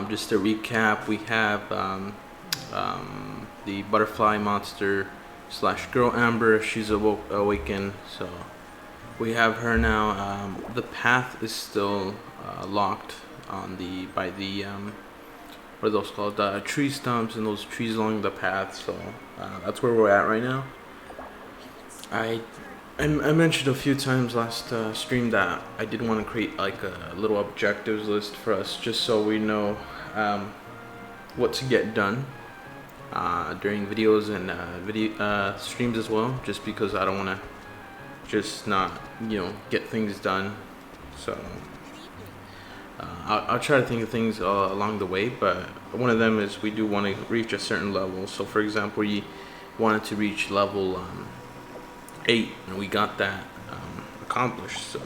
Just to recap, we have the butterfly monster slash girl Amber. She's awakened, so we have her now. The path is still locked on the what are those called? Tree stumps and those trees along the path. So that's where we're at right now. I mentioned a few times last stream that I did want to create like a little objectives list for us, just so we know what to get done during videos and video streams as well. Just because I don't want to just not get things done. So I'll try to think of things along the way. But one of them is we do want to reach a certain level. So for example, we wanted to reach level 8, and we got that accomplished, so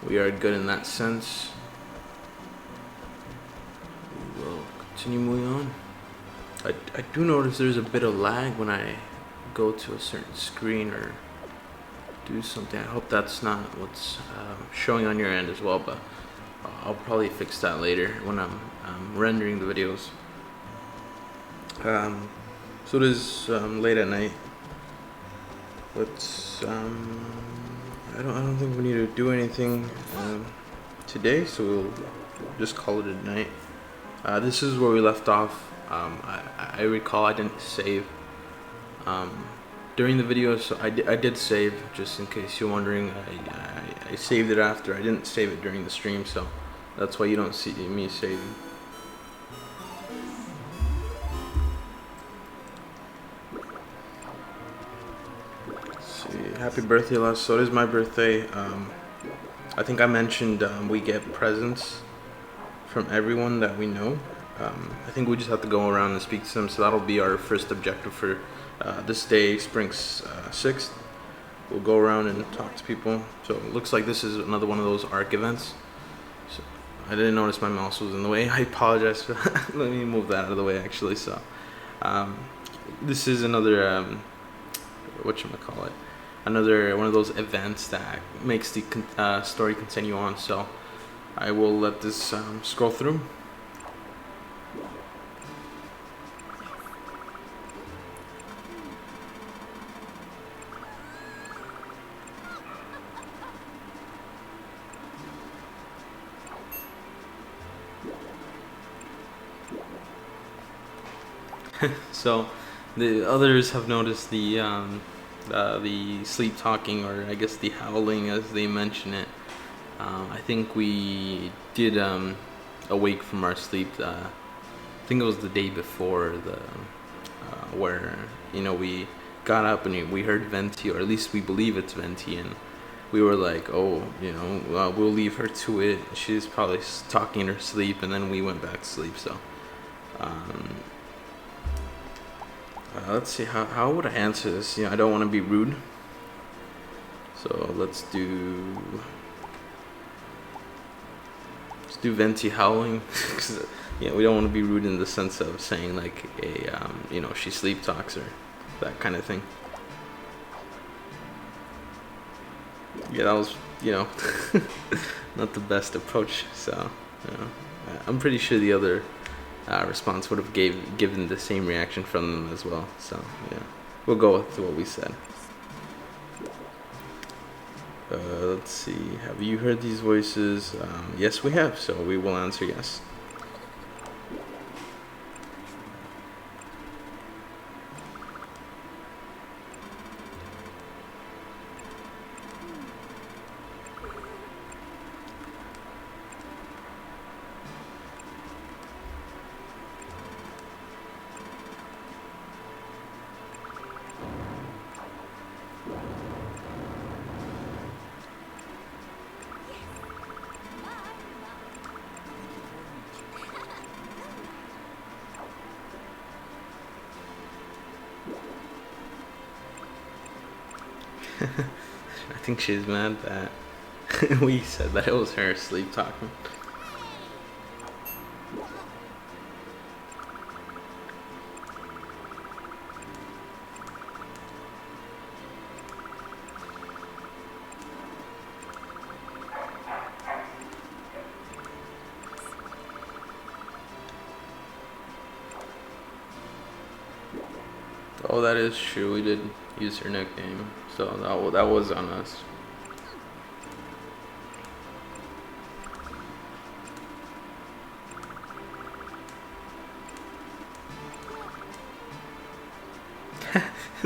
we are good in that sense. We will continue moving on. I do notice there's a bit of lag when I go to a certain screen or do something. I hope that's not what's showing on your end as well, but I'll probably fix that later when I'm rendering the videos. So it is late at night. Let's I don't think we need to do anything today, so we'll just call it a night. This is where we left off. I recall I didn't save during the video, so I did save, just in case you're wondering. I saved it after. I didn't save it during the stream, so that's why you don't see me saving. Happy birthday, Les. So it is my birthday. I think I mentioned we get presents from everyone that we know. I think we just have to go around and speak to them. So that'll be our first objective for this day, spring 6th. We'll go around and talk to people. So it looks like this is another one of those ARC events. So I didn't notice my mouse was in the way. I apologize for that. Let me move that out of the way, actually. So this is another whatchamacallit, another one of those events that makes the story continue on. So I will let this scroll through. So the others have noticed the sleep talking, or I guess the howling as they mention it. I think we did awake from our sleep. I think it was the day before where we got up and we heard Venti, or at least we believe it's Venti, and we were like, oh, we'll leave her to it. She's probably talking in her sleep, and then we went back to sleep. So let's see, how would I answer this? I don't want to be rude, so let's do Venti howling. We don't want to be rude in the sense of saying like she sleep talks or that kind of thing. That was not the best approach. So I'm pretty sure the other response would have given the same reaction from them as well. So we'll go with what we said. Let's see, have you heard these voices? Yes, we have, so we will answer yes. I think she's mad that we said that it was her sleep talking. Oh, that is true. We did use her nickname, so that was on us.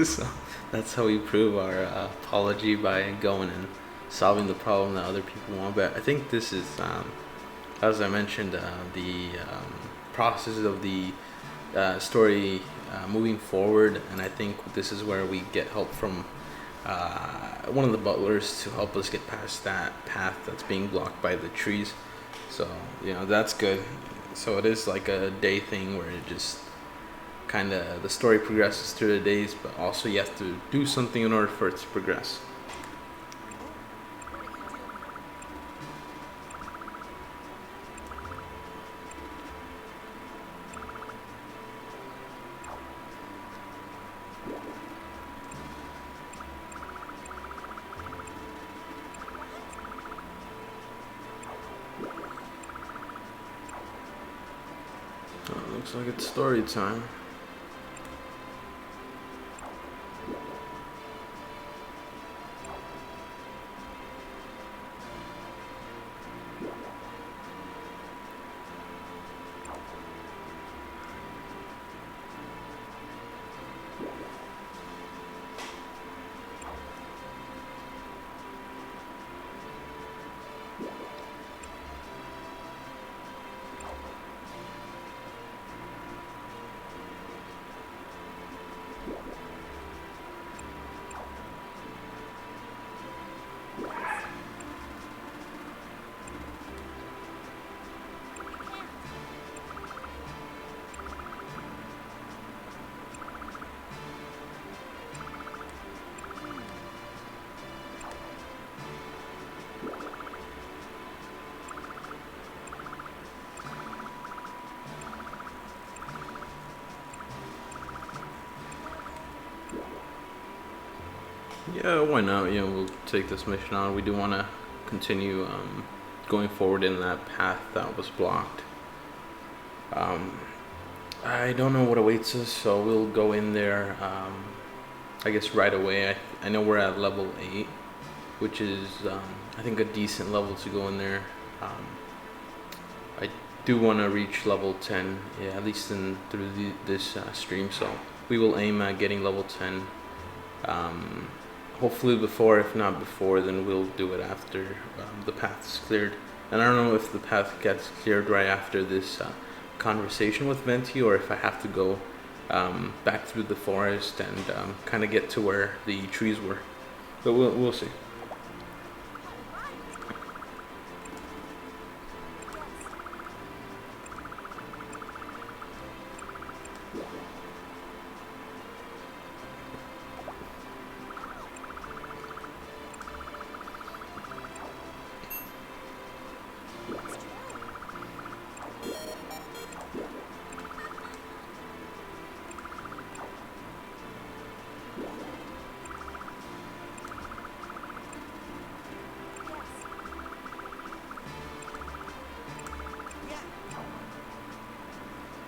So that's how we prove our apology, by going and solving the problem that other people want. But I think this is, as I mentioned, the process of the story moving forward, and I think this is where we get help from one of the butlers to help us get past that path that's being blocked by the trees. So that's good. So it is like a day thing where it just kind of, the story progresses through the days, but also you have to do something in order for it to progress. Looks like it's story time. Yeah, why not? We'll take this mission on. We do want to continue going forward in that path that was blocked. I don't know what awaits us, so we'll go in there, I guess, right away. I know we're at level 8, which is, I think, a decent level to go in there. I do want to reach level 10, yeah, at least through this stream, so we will aim at getting level 10. Hopefully before. If not before, then we'll do it after the path is cleared. And I don't know if the path gets cleared right after this conversation with Venti, or if I have to go back through the forest and kind of get to where the trees were. But we'll see.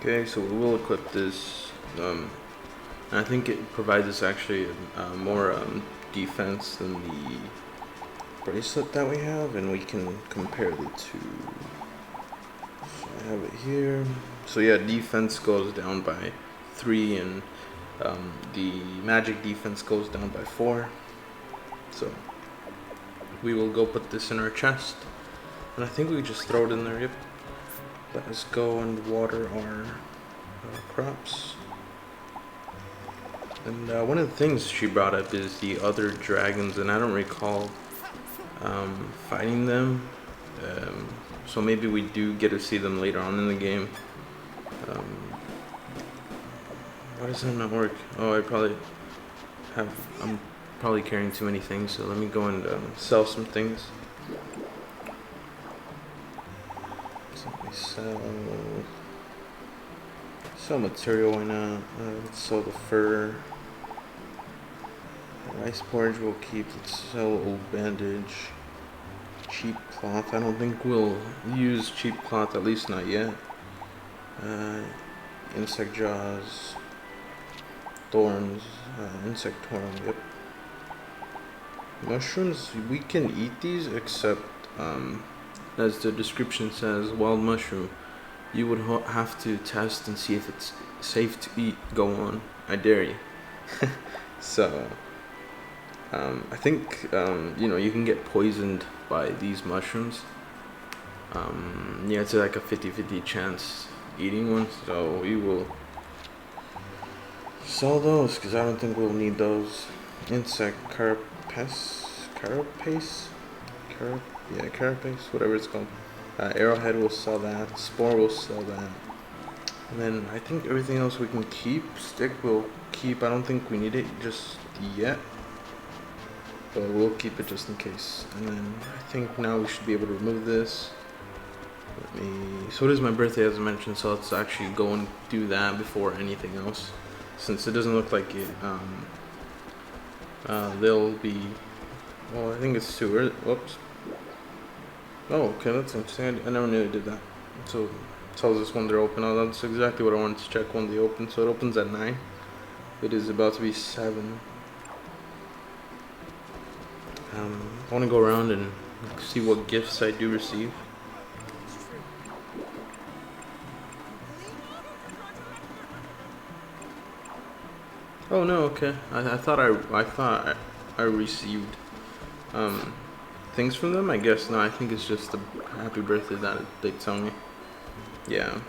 Okay, so we will equip this. I think it provides us actually more defense than the bracelet that we have, and we can compare the two. So I have it here. So yeah, defense goes down by 3, and the magic defense goes down by 4. So we will go put this in our chest, and I think we just throw it in there. Yep. Let us go and water our crops. And one of the things she brought up is the other dragons, and I don't recall fighting them. So maybe we do get to see them later on in the game. Why does that not work? Oh, I'm probably carrying too many things, so let me go and sell some things. Sell material, why not? Let's sell the fur. Rice porridge we'll keep. Let's sell old bandage. Cheap cloth. I don't think we'll use cheap cloth, at least not yet. Insect jaws. thorns, insect horn. Yep. Mushrooms, we can eat these, except as the description says, wild mushroom. You would have to test and see if it's safe to eat. Go on, I dare you. So, I think you can get poisoned by these mushrooms. Yeah, it's like a 50-50 chance eating one. So we will sell those because I don't think we'll need those. Insect carapace, whatever it's called. Arrowhead will sell that. Spore will sell that. And then I think everything else we can keep. Stick we'll keep. I don't think we need it just yet, but we'll keep it just in case. And then I think now we should be able to remove this. So it is my birthday, as I mentioned, so let's actually go and do that before anything else, since it doesn't look like it. They'll be. Well, I think it's too early. Whoops. Oh, okay, that's interesting. I never knew it did that. So it tells us when they're open. Oh, that's exactly what I wanted to check when they open. So it opens at 9. It is about to be 7. I want to go around and see what gifts I do receive. Oh no, okay. I thought I received things from them. I guess no. I think it's just a happy birthday that they tell me. Yeah.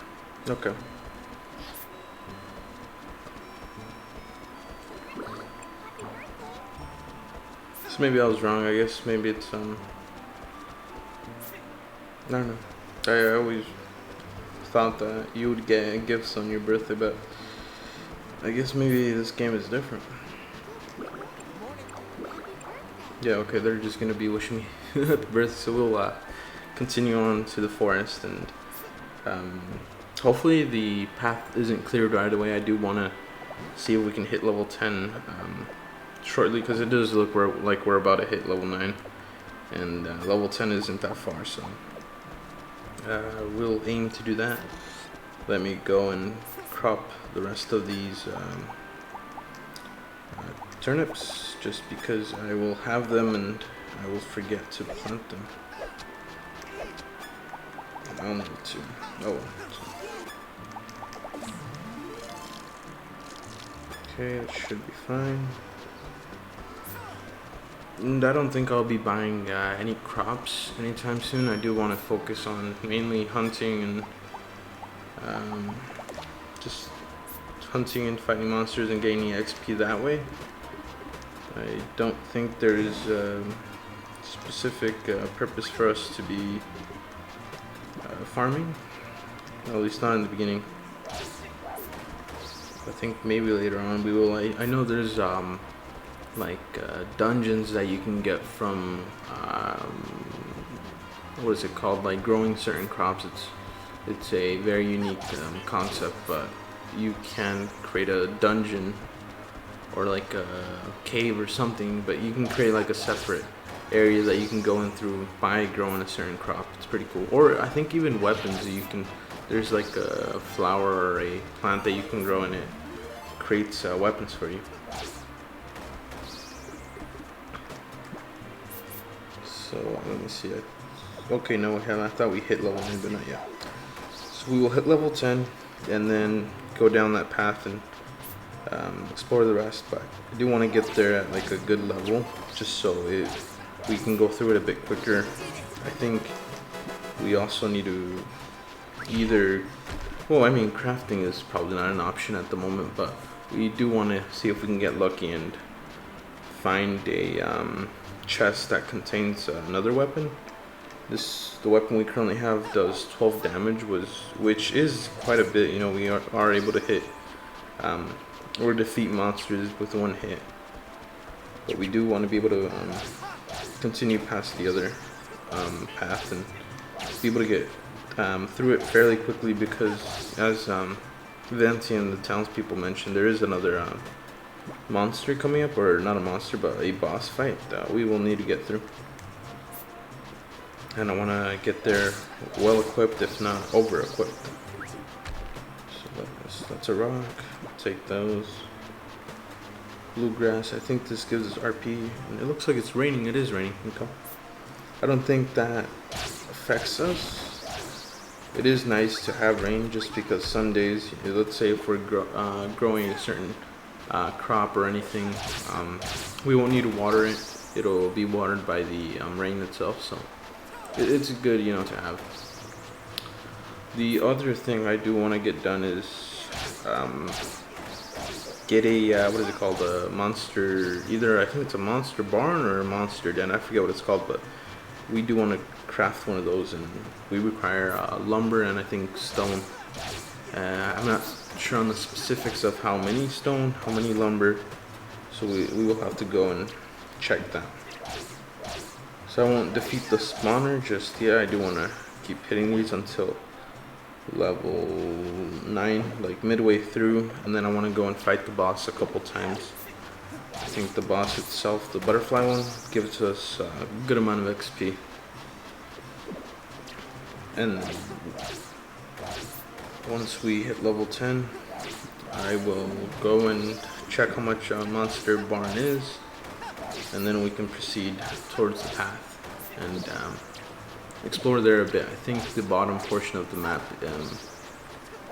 Okay. So maybe I was wrong. I guess maybe it's I don't know. I always thought that you would get gifts on your birthday, but I guess maybe this game is different. Yeah, okay, they're just gonna be wishing me happy birthday, so we'll continue on to the forest, and hopefully the path isn't cleared right away. I do want to see if we can hit level 10 shortly, because it does look like we're about to hit level 9, and level 10 isn't that far, so we'll aim to do that. Let me go and crop the rest of these turnips, just because I will have them and I will forget to plant them. I'll need to. Oh. Okay, that should be fine. And I don't think I'll be buying any crops anytime soon. I do want to focus on mainly hunting and just hunting and fighting monsters and gaining XP that way. I don't think there is a specific purpose for us to be farming, at least not in the beginning. I think maybe later on we will. I know there's dungeons that you can get from what is it called, like growing certain crops. It's a very unique concept, but you can create a dungeon or like a cave or something, but you can create like a separate area that you can go in through by growing a certain crop. It's pretty cool. Or I think even weapons, there's like a flower or a plant that you can grow and it creates weapons for you. So let me see. Okay, no, I thought we hit level 9, but not yet. So we will hit level 10 and then go down that path and explore the rest. But I do want to get there at like a good level, just so we can go through it a bit quicker. I think we also need to crafting is probably not an option at the moment, but we do want to see if we can get lucky and find a chest that contains another weapon. The weapon we currently have does 12 damage, which is quite a bit. You know, we are able to hit or defeat monsters with one hit, but we do want to be able to continue past the other path and be able to get through it fairly quickly, because as Venti and the townspeople mentioned, there is another monster coming up, or not a monster, but a boss fight that we will need to get through. And I want to get there well equipped, if not over equipped. So that's a rock. Take those. bluegrass. I think this gives us RP, and it looks like it's raining. It is raining. Okay. I don't think that affects us. It is nice to have rain just because some days, let's say if we're growing a certain crop or anything, we won't need to water it. It'll be watered by the rain itself, so it's good, to have. The other thing I do want to get done is get a what is it called? A monster. Either I think it's a monster barn or a monster den. I forget what it's called, but we do want to craft one of those, and we require lumber and I think stone. I'm not sure on the specifics of how many stone, how many lumber, so we will have to go and check that. So I won't defeat the spawner just yet. I do want to keep hitting these until level 9, like midway through, and then I want to go and fight the boss a couple times. I think the boss itself, the butterfly one, gives us a good amount of XP. And once we hit level 10, I will go and check how much Monster Barn is, and then we can proceed towards the path and explore there a bit. I think the bottom portion of the map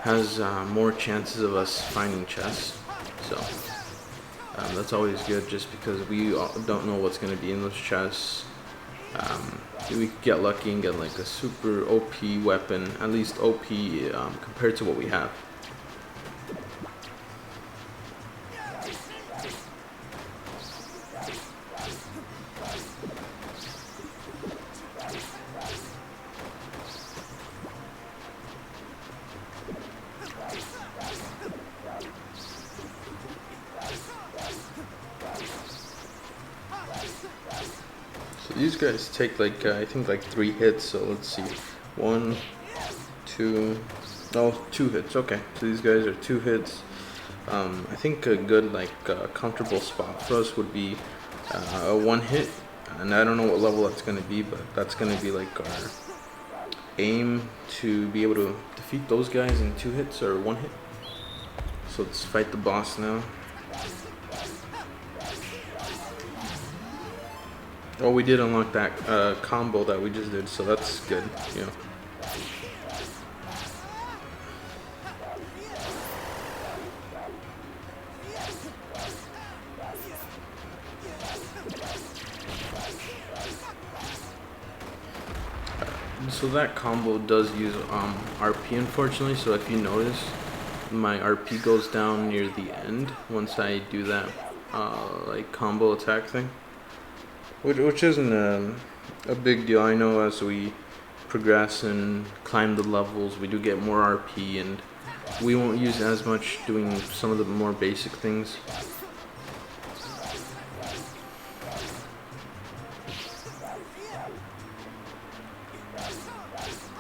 has more chances of us finding chests, so that's always good, just because we don't know what's going to be in those chests. We could get lucky and get like a super OP weapon, at least OP compared to what we have. These guys take like I think like 3 hits, so let's see, 1, 2, oh, 2 hits. Okay, so these guys are 2 hits. I think a good comfortable spot for us would be a 1 hit, and I don't know what level that's gonna be, but that's gonna be like our aim to be able to defeat those guys in 2 hits or 1 hit. So let's fight the boss now. Oh, we did unlock that combo that we just did, so that's good, So that combo does use RP, unfortunately, so if you notice, my RP goes down near the end once I do that combo attack thing. Which isn't a big deal. I know as we progress and climb the levels, we do get more RP, and we won't use as much doing some of the more basic things.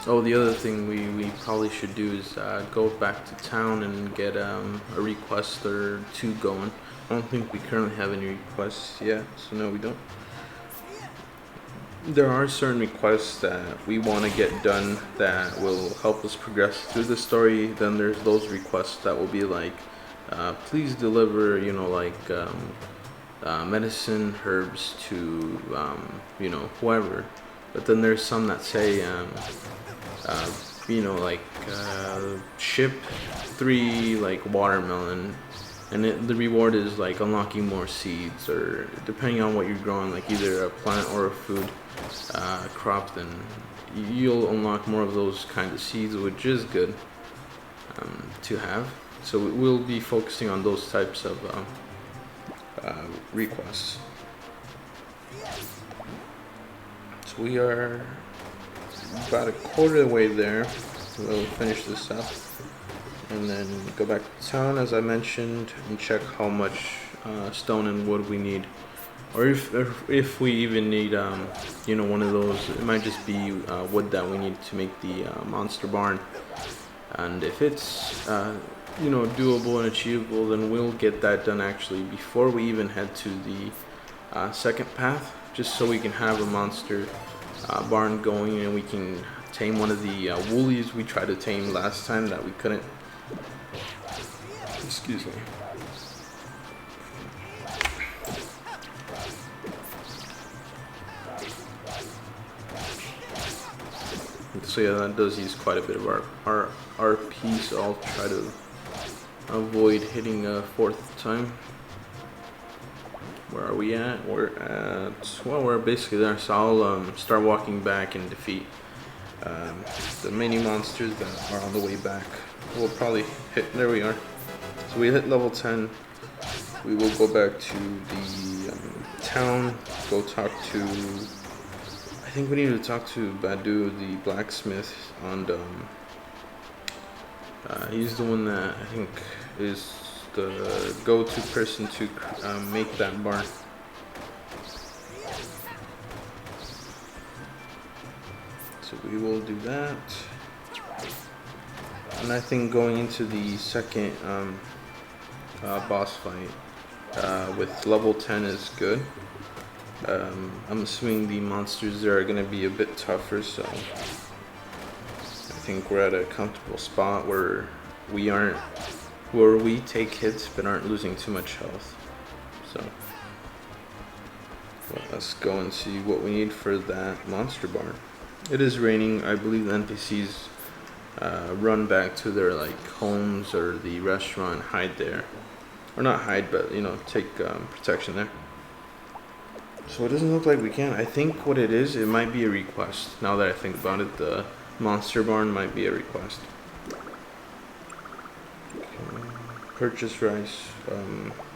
Oh, the other thing we probably should do is go back to town and get a request or 2 going. I don't think we currently have any requests yet, so no, we don't. There are certain requests that we want to get done that will help us progress through the story. Then there's those requests that will be like, please deliver, medicine, herbs to, whoever. But then there's some that say, ship 3 watermelon, and the reward is like unlocking more seeds, or depending on what you're growing, like either a plant or a food crop, then you'll unlock more of those kind of seeds, which is good to have. So we'll be focusing on those types of requests. So we are about a quarter of the way there. We'll finish this up and then go back to town, as I mentioned, and check how much stone and wood we need, or if we even need one of those. It might just be wood that we need to make the monster barn, and if it's doable and achievable, then we'll get that done actually before we even head to the second path, just so we can have a monster barn going and we can tame one of the woolies we tried to tame last time that we couldn't. Excuse me. So yeah, that does use quite a bit of our RP, so I'll try to avoid hitting a fourth time. Where are we at? We're at, well, we're basically there, so I'll start walking back and defeat the mini monsters that are on the way back. We'll probably hit, there we are. So we hit level 10. We will go back to the town, go talk to, I think we need to talk to Badu, the blacksmith, and he's the one that I think is the go-to person to make that barn. So we will do that. And I think going into the second boss fight with level 10 is good. I'm assuming the monsters there are going to be a bit tougher, so I think we're at a comfortable spot where we take hits but aren't losing too much health. So well, let's go and see what we need for that monster barn. It is raining. I believe the NPCs run back to their like homes or the restaurant, hide there, or not hide, but you know, take protection there. So it doesn't look like we can. I think what it is, it might be a request. Now that I think about it, the monster barn might be a request. Okay. Purchase rice.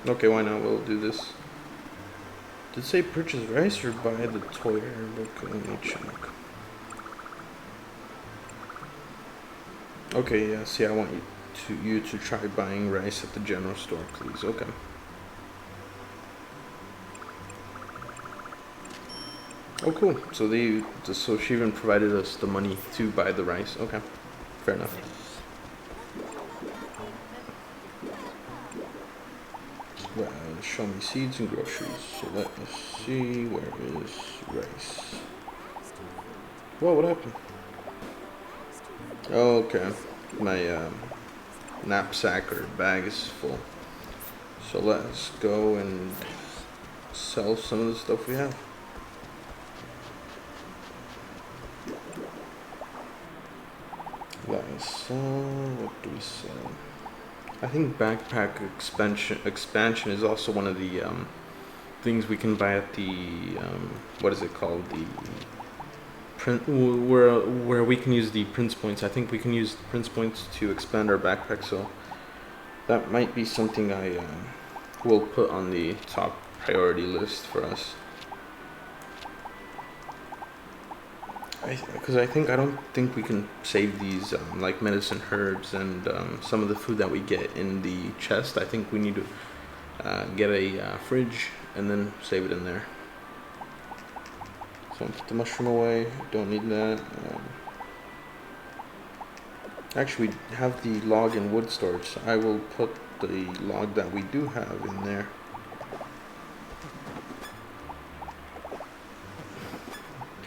Okay, why not? We'll do this. Did it say purchase rice or buy the toy handbook? Let me check. Okay, yeah, see, I want you to try buying rice at the general store, please. Okay. Oh, cool. So so she even provided us the money to buy the rice. Okay, fair enough. Well, show me seeds and groceries. So let us see, where is rice? Whoa, what happened? Oh, okay. My knapsack or bag is full. So let's go and sell some of the stuff we have. Let's sell, what do we sell? I think backpack expansion is also one of the things we can buy at the what is it called, the print, where we can use the prince points. I think we can use the prince points to expand our backpack, so that might be something I will put on the top priority list for us. Because I don't think we can save these like medicine herbs and some of the food that we get in the chest. I think we need to get a fridge and then save it in there. So I'll put the mushroom away. Don't need that. Actually, we have the log and wood storage, so I will put the log that we do have in there.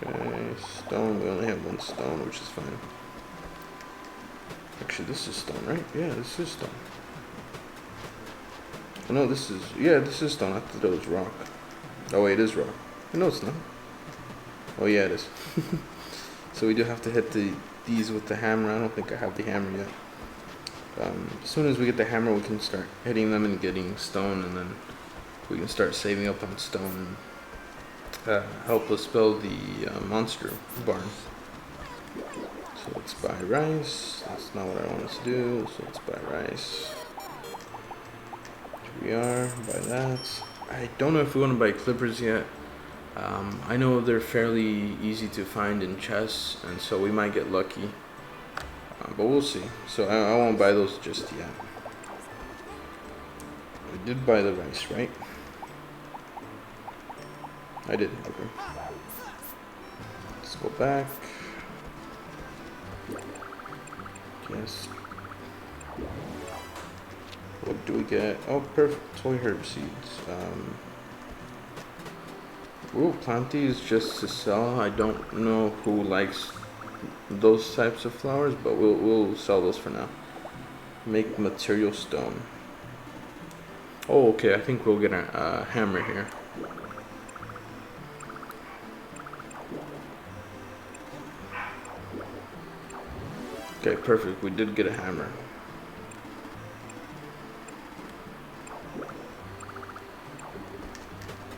Okay, stone, we only have one stone, which is fine. Actually, this is stone, right? Yeah, this is stone. Oh, no, this is stone. I thought it was rock. Oh, wait, it is rock. No, it's not. Oh, yeah, it is. So we do have to hit these with the hammer. I don't think I have the hammer yet. As soon as we get the hammer, we can start hitting them and getting stone, and then we can start saving up on stone. Help us build the monster barn. So let's buy rice. That's not what I wanted to do, so let's buy rice. Here we are, buy that. I don't know if we want to buy clippers yet. I know they're fairly easy to find in chests, and so we might get lucky. But we'll see. So I won't buy those just yet. I did buy the rice, right? I did, okay. Let's go back. Yes. What do we get? Oh, perfect. Toy herb seeds. We'll plant these just to sell. I don't know who likes those types of flowers, but we'll sell those for now. Make material stone. Oh, okay. I think we'll get a hammer here. Okay, perfect. We did get a hammer.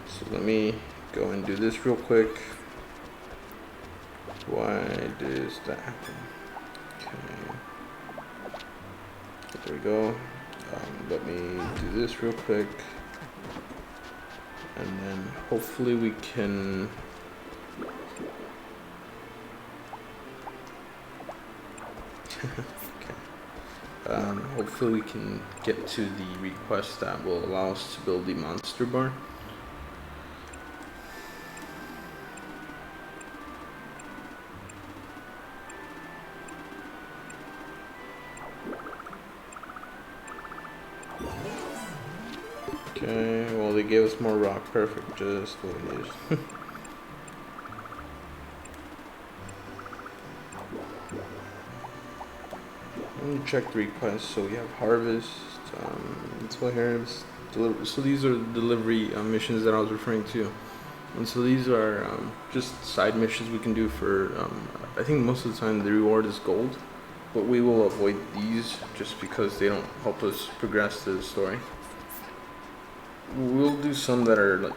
So let me go and do this real quick. Why does that happen? Okay. There we go. Let me do this real quick. And then hopefully we can... okay. Hopefully we can get to the request that will allow us to build the monster barn. Okay, well they gave us more rock, perfect, just what it is. Let me check the request. So we have harvest, what herbs, deliver. So these are the delivery missions that I was referring to. And so these are just side missions we can do for, I think most of the time the reward is gold, but we will avoid these just because they don't help us progress to the story. We'll do some that are,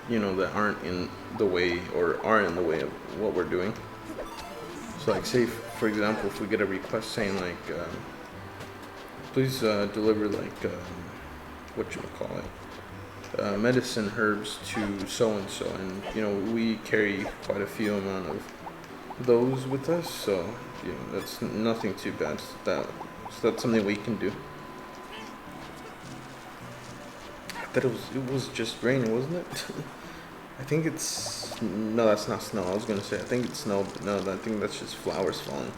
you know, that aren't in the way or are in the way of what we're doing. So like say, for example, if we get a request saying like, please deliver like, medicine herbs to so-and-so, and you know, we carry quite a few amount of those with us, so you know, that's nothing too bad. So that's something we can do. That it was just rain, wasn't it? I think it's, no, that's not snow. I was gonna say I think it's snow, but no, I think that's just flowers falling.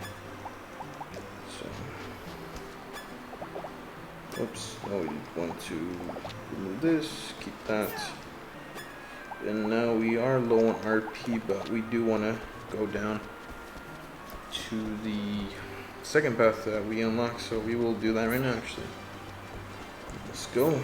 So, oops. Now we want to remove this, keep that, and now we are low on RP, but we do want to go down to the second path that we unlocked. So we will do that right now. Actually, let's go.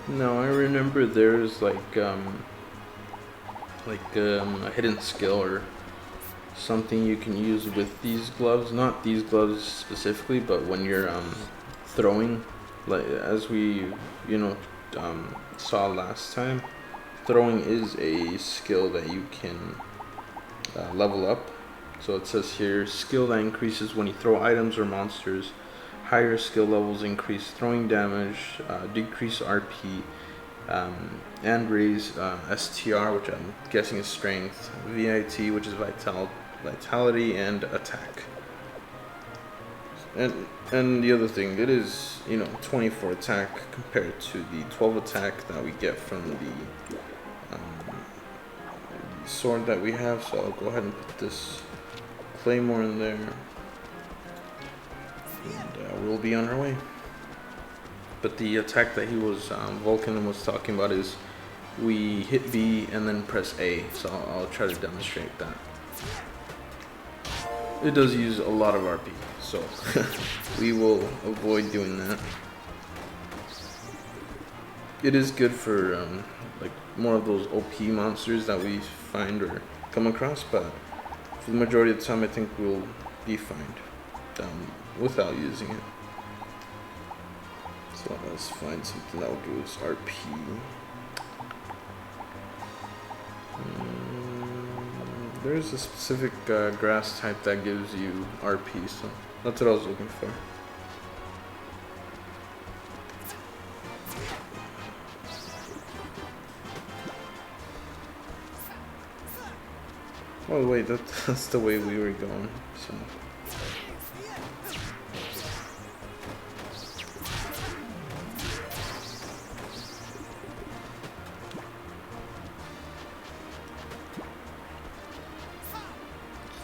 No, I remember there's like a hidden skill or something you can use with these gloves. Not these gloves specifically, but when you're throwing, like as we saw last time, throwing is a skill that you can level up. So it says here, skill that increases when you throw items or monsters. Higher skill levels increase throwing damage, decrease RP, and raise STR, which I'm guessing is strength, VIT, which is vitality, and attack. And the other thing, it is 24 attack compared to the 12 attack that we get from the sword that we have. So I'll go ahead and put this claymore in there. And we'll be on our way. But the attack that Vulcan was talking about is we hit B and then press A. So I'll try to demonstrate that. It does use a lot of RP, so we will avoid doing that. It is good for like more of those OP monsters that we find or come across, but for the majority of the time I think we'll be fine without using it. So let's find something that will give us RP. There's a specific grass type that gives you RP, so that's what I was looking for. Oh wait, that's the way we were going. So.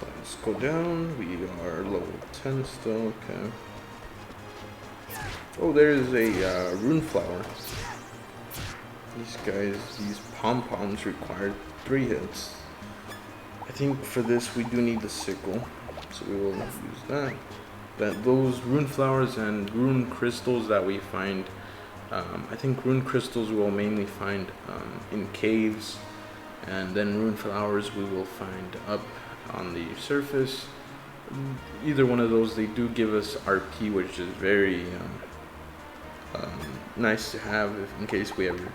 Let's go down. We are level 10 still. Okay. Oh, there's a rune flower. These guys, these pom-poms require 3 hits. I think for this we do need the sickle, so we will use that. Those rune flowers and rune crystals that we find, I think rune crystals we will mainly find in caves, and then rune flowers we will find up on the surface. Either one of those, they do give us RP, which is very nice to have in case we ever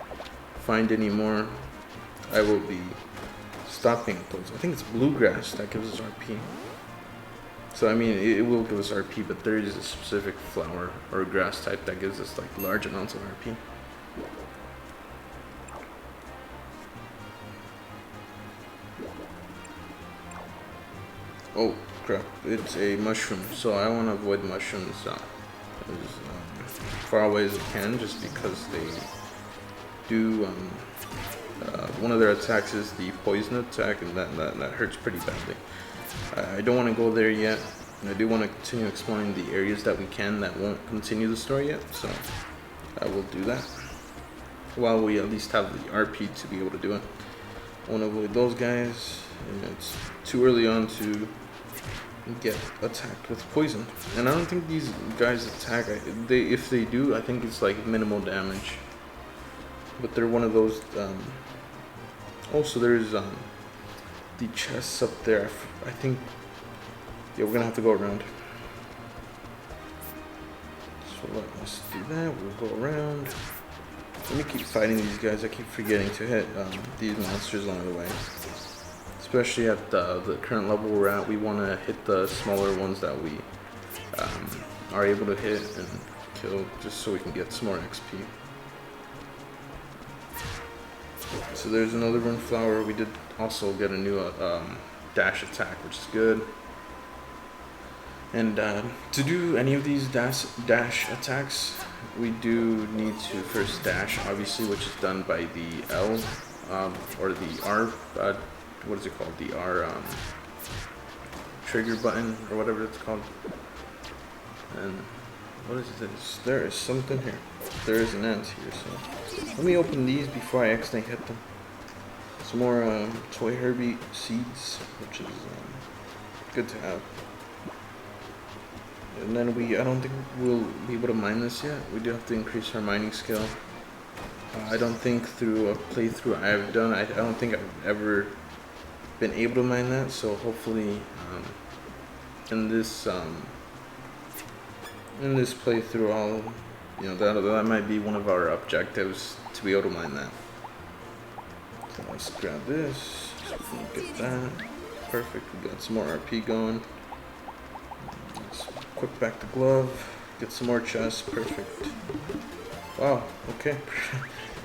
find any more. I will be stopping those. I think it's bluegrass that gives us RP. So I mean, it will give us RP, but there is a specific flower or grass type that gives us like large amounts of RP. Oh crap, it's a mushroom, so I want to avoid mushrooms as far away as I can, just because they do one of their attacks is the poison attack, and that hurts pretty badly. I don't want to go there yet, and I do want to continue exploring the areas that we can that won't continue the story yet, so I will do that while we at least have the RP to be able to do it. I want to avoid those guys, and it's too early on to get attacked with poison, and I don't think these guys attack. If they do, I think it's like minimal damage, but they're one of those. Also, there's the chests up there. I think, yeah, we're gonna have to go around. So let's do that. We'll go around. Let me keep fighting these guys. I keep forgetting to hit these monsters along the way. Especially at the current level we're at, we want to hit the smaller ones that we are able to hit and kill, just so we can get some more XP. So there's another rune flower. We did also get a new dash attack, which is good. And to do any of these dash attacks, we do need to first dash, obviously, which is done by the L or the R. What is it called? The R trigger button or whatever it's called. And what is this? There is something here. There is an ant here, so let me open these before I accidentally hit them. Some more toy Herbie seeds, which is good to have. And then I don't think we'll be able to mine this yet. We do have to increase our mining skill. I don't think through a playthrough I've done, I don't think I've ever been able to mine that, so hopefully in this playthrough that might be one of our objectives, to be able to mine that. So let's grab this, so we can get that. Perfect, we got some more RP going. Let's equip back the glove, get some more chests. Perfect. Wow, okay.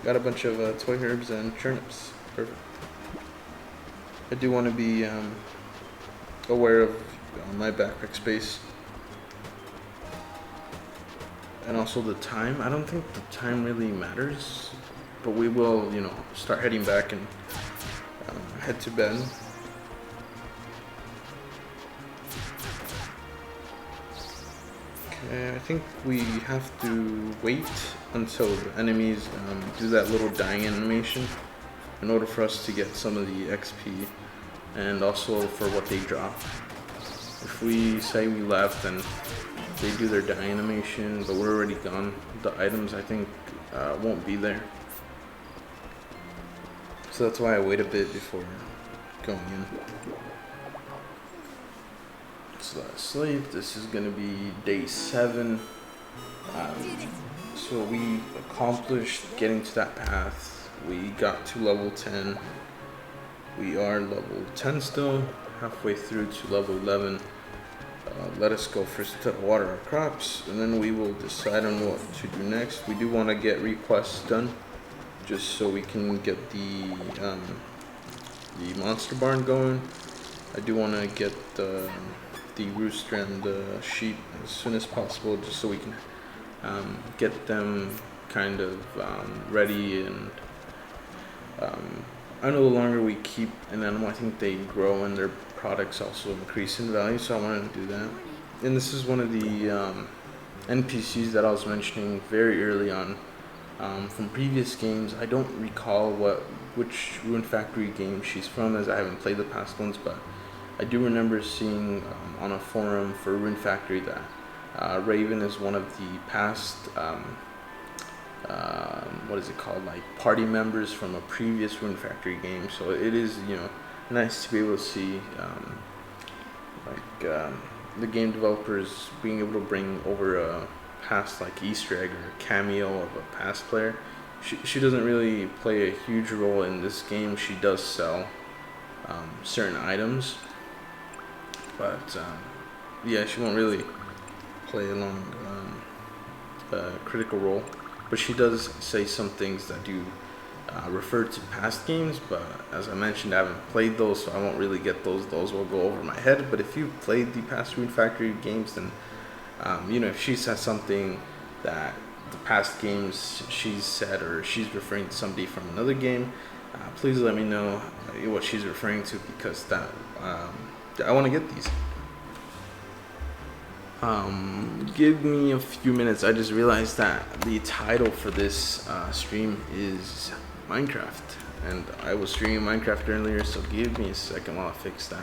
Got a bunch of toy herbs and turnips. Perfect. I do want to be aware of my backpack space, and also the time. I don't think the time really matters, but we will, start heading back and head to bed. Okay, I think we have to wait until the enemies do that little dying animation in order for us to get some of the XP, and also for what they drop. If we say we left and they do their dying animation, but we're already gone, the items I think won't be there. So that's why I wait a bit before going in. So let's sleep. This is gonna be day 7. So we accomplished getting to that path. We got to level 10. We are level 10 still, halfway through to level 11. Let us go first to water our crops, and then we will decide on what to do next. We do want to get requests done, just so we can get the monster barn going, I do want to get the rooster and the sheep as soon as possible, just so we can get them kind of ready. And I know the longer we keep an animal, I think they grow and their products also increase in value, so I wanted to do that. And this is one of the NPCs that I was mentioning very early on from previous games. I don't recall which Rune Factory game she's from, as I haven't played the past ones, but I do remember seeing on a forum for Rune Factory that Raven is one of the past what is it called, like party members from a previous Rune Factory game. So it is, you know, nice to be able to see the game developers being able to bring over a past like Easter egg or a cameo of a past player. She doesn't really play a huge role in this game. She does sell certain items, but yeah, she won't really play along a critical role. But she does say some things that do refer to past games, but as I mentioned, I haven't played those, so I won't really get those. Those will go over my head. But if you've played the past Rune Factory games, then you know, if she says something that the past games she's said, or she's referring to somebody from another game, please let me know what she's referring to, because that I want to get these. Give me a few minutes. I just realized that the title for this stream is Minecraft, and I was streaming Minecraft earlier, so give me a second while I fix that.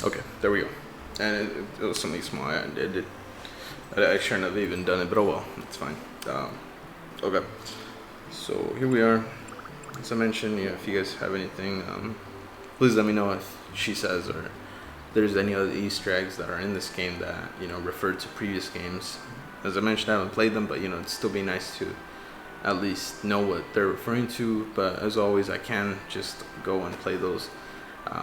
Okay, there we go. And it was something small. I shouldn't have even done it, but oh well, it's fine. Okay, so here we are. As I mentioned, you know, if you guys have anything, please let me know if she says or there's any other Easter eggs that are in this game that, you know, refer to previous games. As I mentioned, I haven't played them, but you know, it'd still be nice to at least know what they're referring to. But as always, I can just go and play those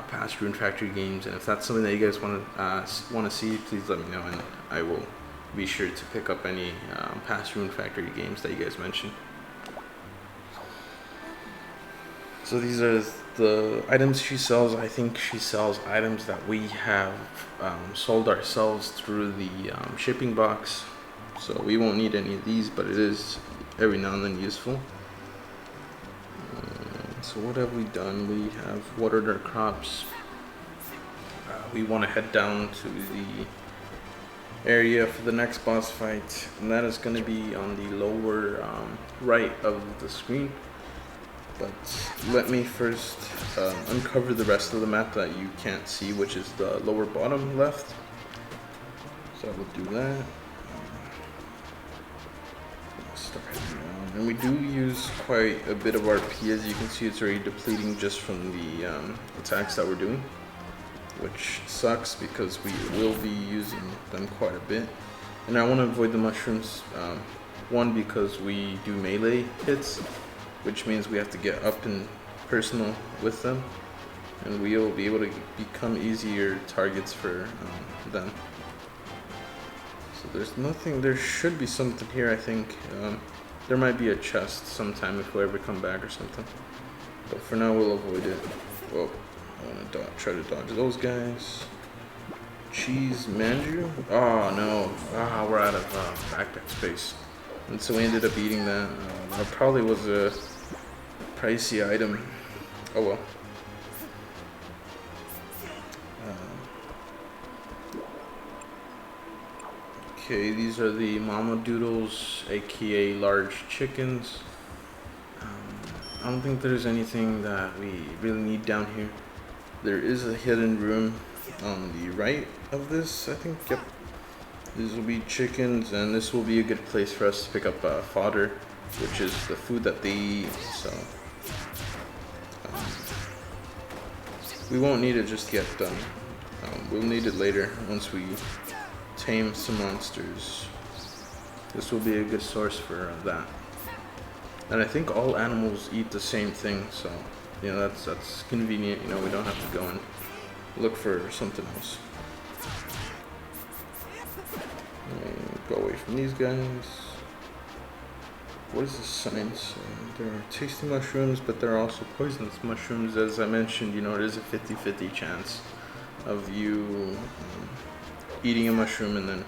past Rune Factory games, and if that's something that you guys want to see, please let me know, and I will be sure to pick up any past Rune Factory games that you guys mentioned. So these are the items she sells. I think she sells items that we have sold ourselves through the shipping box, so we won't need any of these, but it is every now and then useful. So what have we done? We have watered our crops. We want to head down to the area for the next boss fight, and that is going to be on the lower right of the screen. But let me first uncover the rest of the map that you can't see, which is the lower bottom left. So I will do that. Start heading down. And we do use quite a bit of RP. As you can see, it's already depleting just from the attacks that we're doing, which sucks because we will be using them quite a bit. And I want to avoid the mushrooms, one, because we do melee hits, which means we have to get up and personal with them, and we will be able to become easier targets for them. So there's nothing. There should be something here, I think. There might be a chest sometime if we ever come back or something, but for now we'll avoid it. Well, I want to try to dodge those guys. Cheese Manju? Oh no, we're out of backpack space, and so we ended up eating that. That probably was a pricey item. Oh well. Okay, these are the mama doodles, aka large chickens. I don't think there's anything that we really need down here. There is a hidden room on the right of this, I think. Yep. These will be chickens, and this will be a good place for us to pick up fodder, which is the food that they eat. So we won't need it just yet, though. We'll need it later once we tame some monsters. This will be a good source for that. And I think all animals eat the same thing, so you know that's convenient. You know, we don't have to go and look for something else. And go away from these guys. What is the science? There are tasty mushrooms, but there are also poisonous mushrooms. As I mentioned, you know, it is a 50-50 chance of you eating a mushroom and then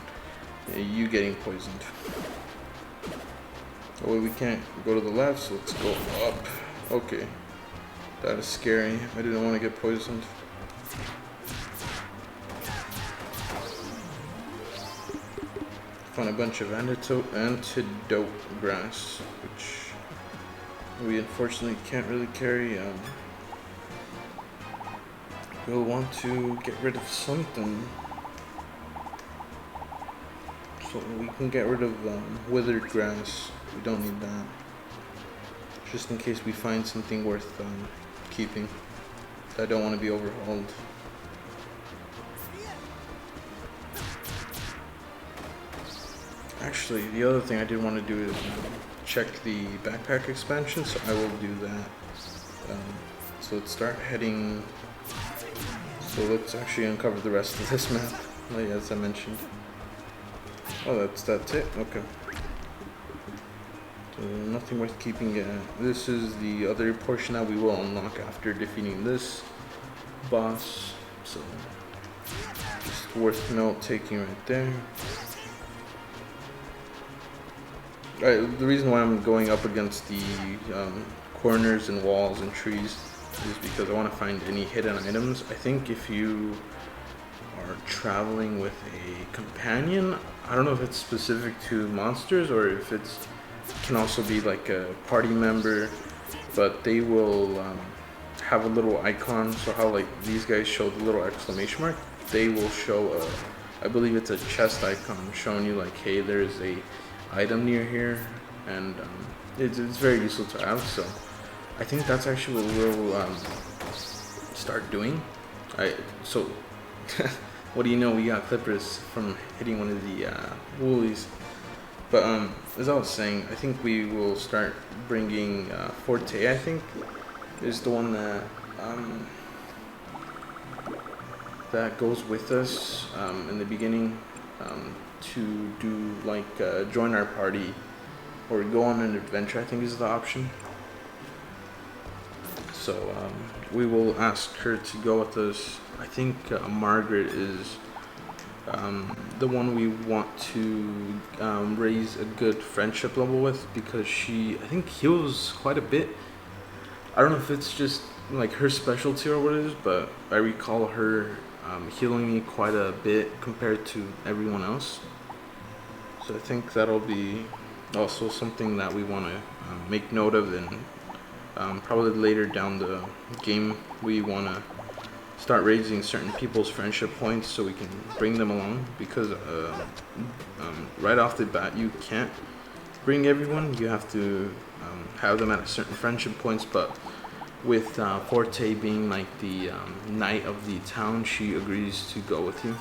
you getting poisoned. Oh, we can't go to the left, so let's go up. Okay, that is scary. I didn't want to get poisoned. Found a bunch of antidote grass, which we unfortunately can't really carry. We'll want to get rid of something. So we can get rid of withered grass. We don't need that. Just in case we find something worth keeping. I don't want to be overhauled. Actually, the other thing I did want to do is check the backpack expansion, so I will do that. So let's start heading. So let's actually uncover the rest of this map, like as I mentioned. Oh, that's it. Okay. So nothing worth keeping yet. This is the other portion that we will unlock after defeating this boss. So just worth note taking right there. Alright, the reason why I'm going up against the corners and walls and trees is because I want to find any hidden items. I think if you are traveling with a companion, I don't know if it's specific to monsters or if it can also be like a party member, but they will have a little icon. So how like these guys show the little exclamation mark, they will show I believe it's a chest icon showing you like, hey, there's a item near here, and it's very useful to have. So I think that's actually what we'll start doing. So what do you know, we got clippers from hitting one of the woolies. But as I was saying, I think we will start bringing Forte, I think is the one that that goes with us in the beginning, to do like join our party or go on an adventure, I think is the option. So we will ask her to go with us. I think Margaret is the one we want to raise a good friendship level with, because she, I think, heals quite a bit. I don't know if it's just like her specialty or what it is, but I recall her healing me quite a bit compared to everyone else. So I think that'll be also something that we want to make note of, and probably later down the game we want to start raising certain people's friendship points so we can bring them along, because right off the bat you can't bring everyone. You have to have them at a certain friendship points, but with Forte being like the knight of the town, she agrees to go with you.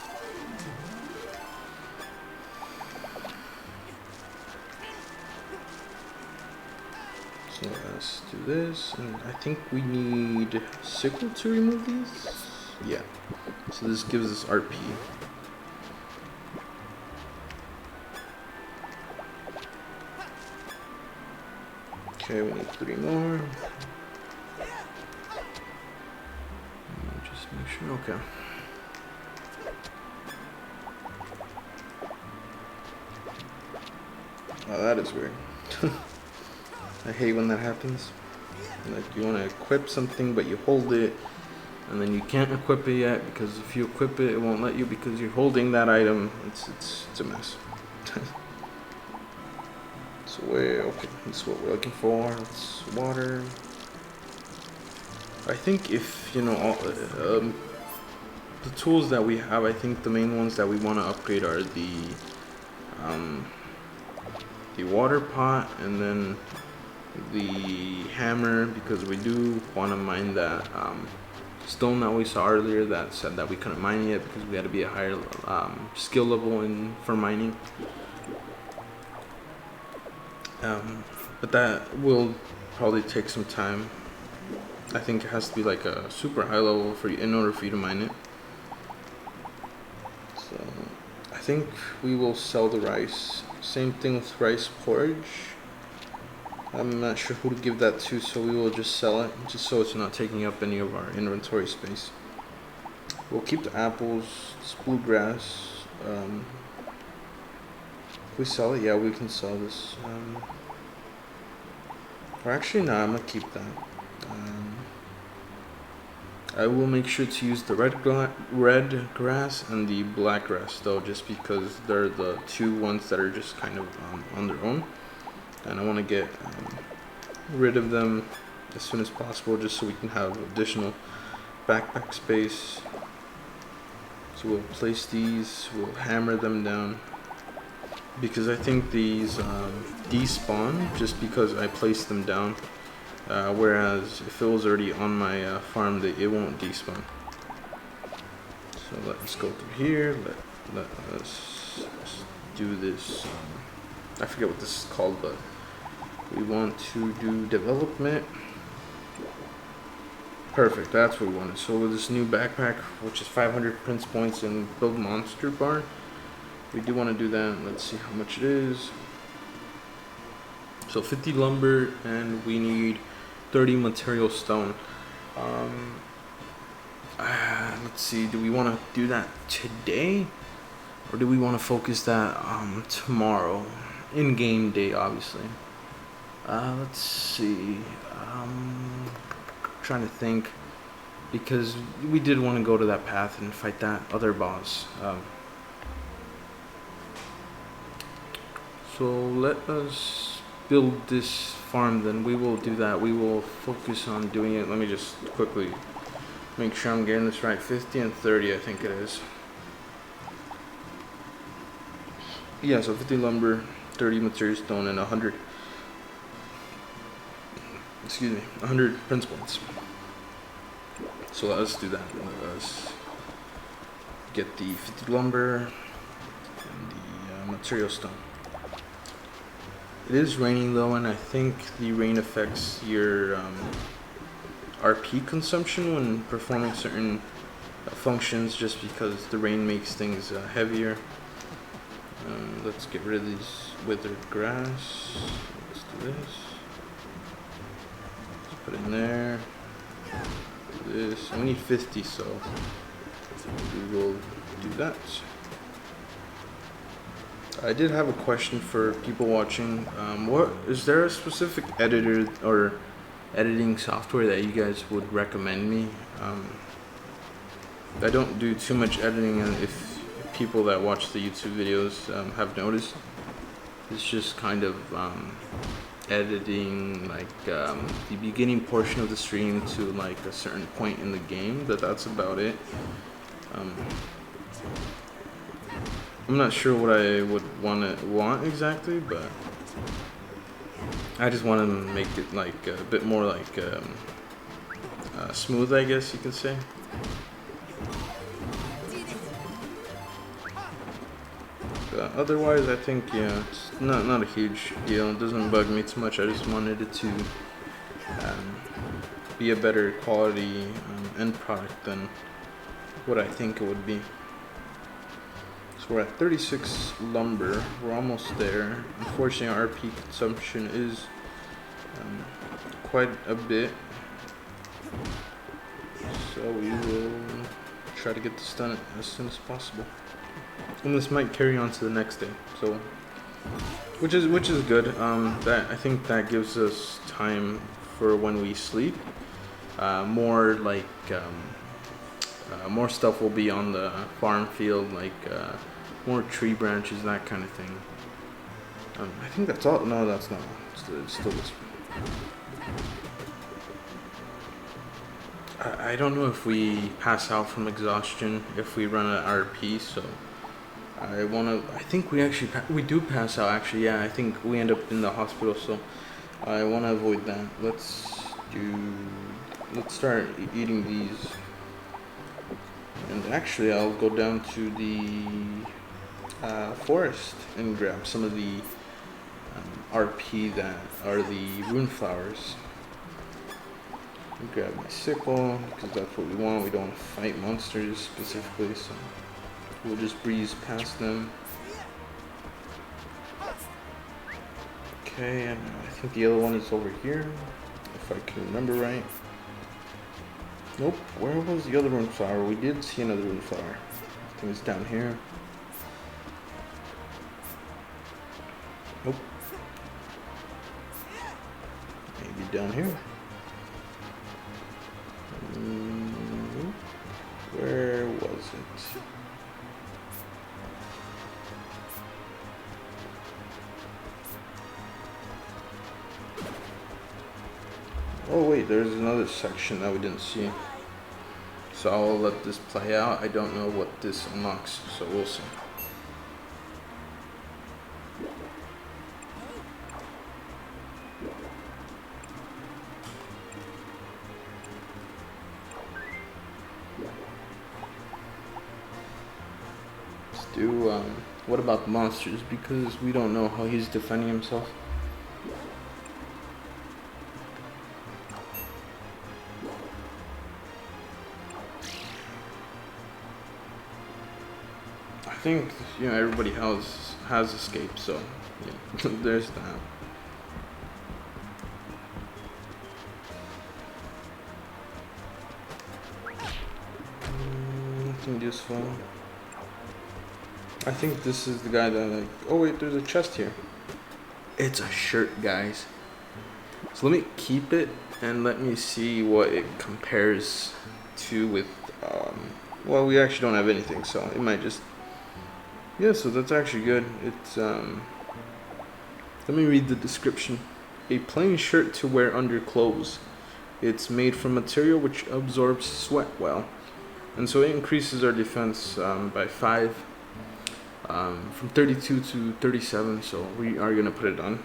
So let's do this, and I think we need sickle to remove these. Yeah, so this gives us RP. Okay, we need 3 more. Just make sure, okay. Oh, that is weird. I hate when that happens. Like, you want to equip something, but you hold it, and then you can't equip it yet, because if you equip it, it won't let you because you're holding that item. It's a mess. So okay, this is what we're looking for. It's water. I think if, you know, all, the tools that we have, I think the main ones that we want to upgrade are the water pot, and then the hammer, because we do want to mine that stone that we saw earlier that said that we couldn't mine yet because we had to be a higher skill level for mining. but that will probably take some time. I think it has to be like a super high level for you in order for you to mine it. So I think we will sell the rice. Same thing with rice porridge. I'm not sure who to give that to, so we will just sell it, just so it's not taking up any of our inventory space. We'll keep the apples, this bluegrass. If we sell it, yeah, we can sell this. Or actually, no, I'm gonna keep that. I will make sure to use the red grass and the black grass though, just because they're the two ones that are just kind of on their own, and I want to get rid of them as soon as possible, just so we can have additional backpack space. So we'll place these, we'll hammer them down, because I think these despawn just because I placed them down. Whereas if it was already on my farm, it won't despawn. So let's go through here. Let us do this. I forget what this is called, but we want to do development. Perfect, that's what we wanted. So with this new backpack, which is 500 prince points and build monster barn, we do want to do that. Let's see how much it is. So 50 lumber, and we need 30 material stone. Let's see, do we want to do that today, or do we want to focus that tomorrow, in game day, obviously? Let's see. Trying to think, because we did want to go to that path and fight that other boss. So let us build this farm, then we will do that. We will focus on doing it. Let me just quickly make sure I'm getting this right. 50 and 30, I think it is. Yeah, so 50 lumber, 30 material stone, and 100 prince points. So let's do that. Let's get the 50 lumber and the material stone. It is raining though, and I think the rain affects your RP consumption when performing certain functions, just because the rain makes things heavier. Let's get rid of these withered grass. Let's do this. Let's put it in there. Do this. And we need 50, so we will do that. I did have a question for people watching. What is there a specific editor or editing software that you guys would recommend me? I don't do too much editing, and if people that watch the YouTube videos have noticed, it's just kind of editing like the beginning portion of the stream to like a certain point in the game, but that's about it. I'm not sure what I would want exactly, but I just want to make it like a bit more like smooth, I guess you could say. But otherwise, I think it's not a huge deal. It doesn't bug me too much. I just wanted it to be a better quality end product than what I think it would be. So we're at 36 lumber. We're almost there. Unfortunately, our RP consumption is quite a bit. So we will try to get this done as soon as possible. And this might carry on to the next day. So, which is good. That I think that gives us time for when we sleep. More like more stuff will be on the farm field, like more tree branches, that kind of thing. I think that's all. No, that's not. It's still this. I don't know if we pass out from exhaustion if we run an RP, so I think we do pass out actually. Yeah, I think we end up in the hospital, so I want to avoid that. Let's start eating these. And actually, I'll go down to the forest and grab some of the RP that are the rune flowers. Grab my sickle because that's what we want. We don't want to fight monsters specifically, so we'll just breeze past them. Okay, and I think the other one is over here, if I can remember right. Nope, where was the other rune flower? We did see another rune flower. I think it's down here. Nope. Maybe down here. Where was it? Oh wait, there's another section that we didn't see. So I'll let this play out. I don't know what this unlocks, so we'll see. Let's do, what about the monsters? Because we don't know how he's defending himself. I think, you know, everybody has escaped, so yeah, there's that. Nothing useful. I think this is the guy that, like, oh wait, there's a chest here. It's a shirt, guys. So let me keep it and let me see what it compares to with, well, we actually don't have anything, so it might just, yeah, so that's actually good. It's, let me read the description. A plain shirt to wear under clothes. It's made from material which absorbs sweat well. And so it increases our defense by 5, from 32 to 37, so we are going to put it on.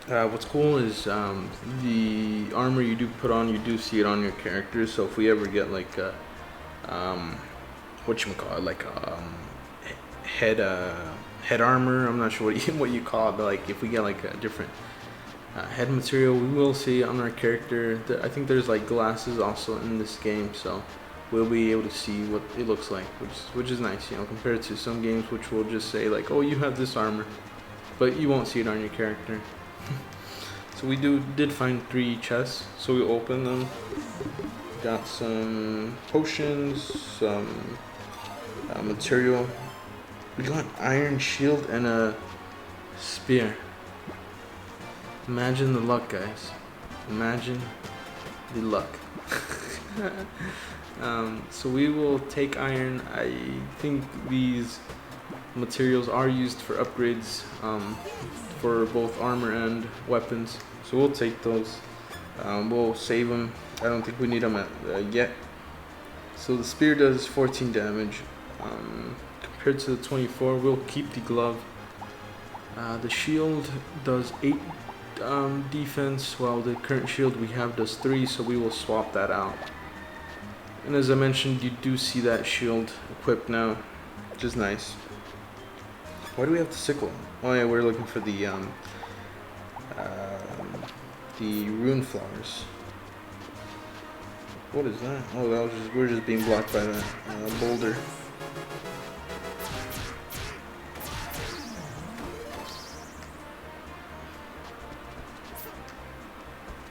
What's cool is the armor you do put on, you do see it on your character, so if we ever get like a, whatchamacallit, like head armor, I'm not sure what you call it, but like if we get like a different head material, we will see it on our character. I think there's like glasses also in this game, so we'll be able to see what it looks like, which is nice, you know, compared to some games which will just say like, oh, you have this armor, but you won't see it on your character. So we did find 3 chests, so we opened them. Got some potions, some material. We got iron shield and a spear. Imagine the luck, guys. Imagine the luck. So we will take iron. I think these materials are used for upgrades for both armor and weapons. So we'll take those. We'll save them. I don't think we need them yet. So the spear does 14 damage. Compared to the 24, we'll keep the glove. The shield does 8 defense, while the current shield we have does 3, so we will swap that out. And as I mentioned, you do see that shield equipped now, which is nice. Why do we have the sickle? Oh yeah, we're looking for the rune flowers. What is that? Oh, that was we're just being blocked by that boulder.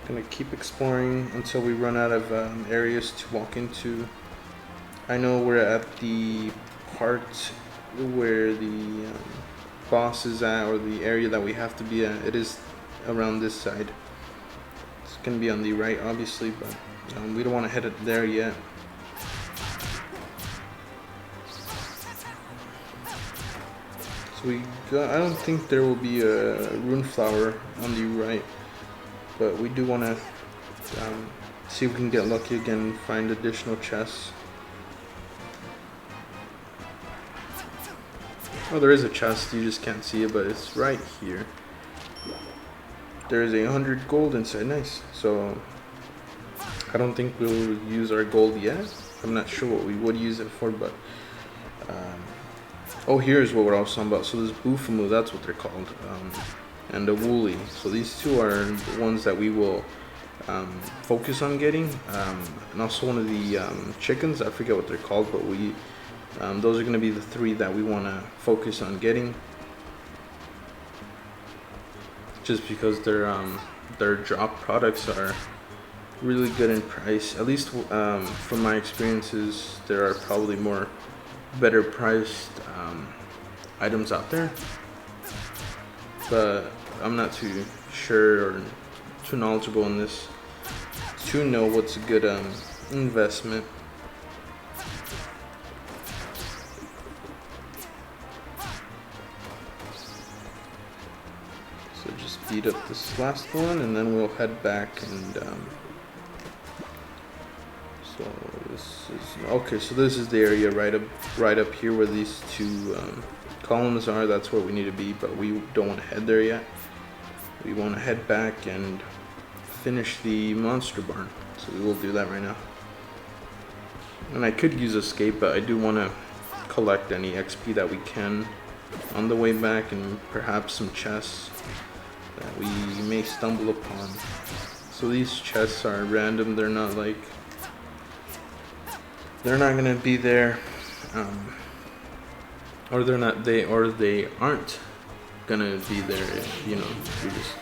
Gonna keep exploring until we run out of areas to walk into. I know we're at the part where the boss is at, or the area that we have to be at. It is around this side. It's gonna be on the right, obviously, but we don't want to head it there yet. So I don't think there will be a rune flower on the right, but we do want to see if we can get lucky again and find additional chests. Oh, there is a chest, you just can't see it, but it's right here. There's 100 gold inside, nice. So I don't think we'll use our gold yet. I'm not sure what we would use it for, but Oh, here's what I was talking about. So this Bufamu, that's what they're called, and the Woolly. So these two are the ones that we will focus on getting, and also one of the chickens. I forget what they're called, but we those are going to be the three that we want to focus on getting, just because their drop products are really good in price. At least from my experiences, there are probably more better priced items out there, but I'm not too sure or too knowledgeable in this to know what's a good investment. So just beat up this last one, and then we'll head back and so this is okay. So this is the area right up here where these two columns are. That's where we need to be, but we don't want to head there yet. We want to head back and finish the monster barn, so we will do that right now. And I could use escape, but I do want to collect any XP that we can on the way back, and perhaps some chests that we may stumble upon. So these chests are random. They're not gonna be there, or they aren't gonna be there if you just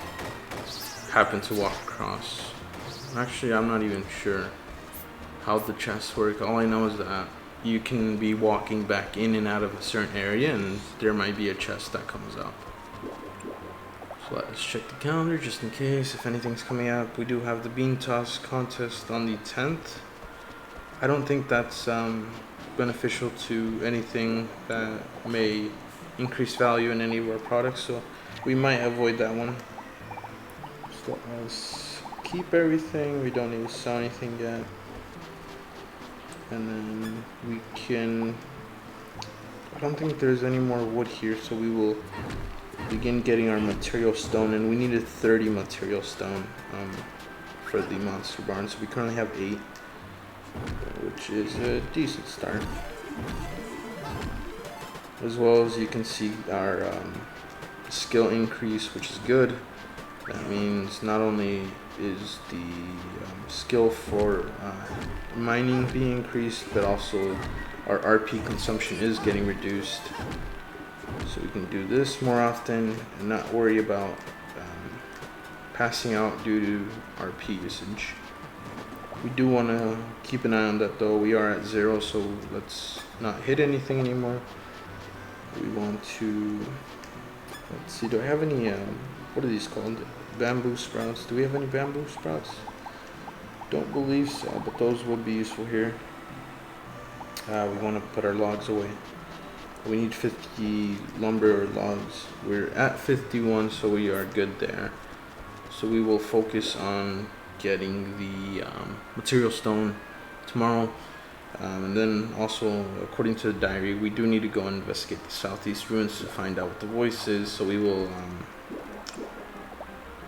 happen to walk across. Actually, I'm not even sure how the chests work. All I know is that you can be walking back in and out of a certain area, and there might be a chest that comes up. So let's check the calendar just in case if anything's coming up. We do have the bean toss contest on the 10th. I don't think that's beneficial to anything that may increase value in any of our products, so we might avoid that one. So let's keep everything. We don't need to sell anything yet, and then we can, I don't think there's any more wood here, so we will begin getting our material stone, and we needed 30 material stone for the monster barn, so we currently have 8, which is a decent start. As well as you can see our skill increase, which is good. That means not only is the skill for mining being increased, but also our RP consumption is getting reduced. So we can do this more often and not worry about passing out due to RP usage. We do want to keep an eye on that though. We are at 0, so let's not hit anything anymore. We want to, let's see, do I have any, what are these called? Bamboo sprouts. Do we have any bamboo sprouts? Don't believe so, but those would be useful here. We want to put our logs away. We need 50 lumber or logs. We're at 51, so we are good there. So we will focus on getting the material stone tomorrow, and then also, according to the diary, we do need to go and investigate the southeast ruins to find out what the voice is. So we will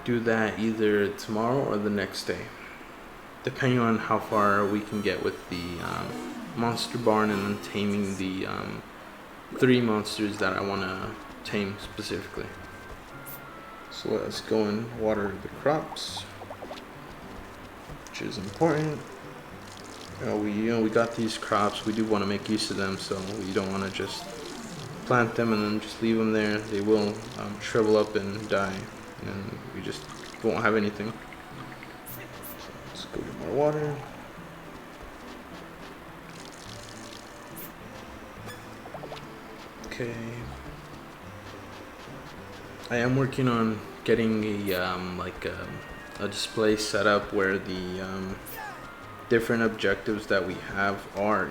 do that either tomorrow or the next day, depending on how far we can get with the monster barn and then taming the 3 monsters that I want to tame specifically. So let's go and water the crops, which is important. We got these crops. We do want to make use of them, so we don't want to just plant them and then just leave them there. They will shrivel up and die, and we just won't have anything. So let's go get more water. Okay. I am working on getting a display set up where the different objectives that we have are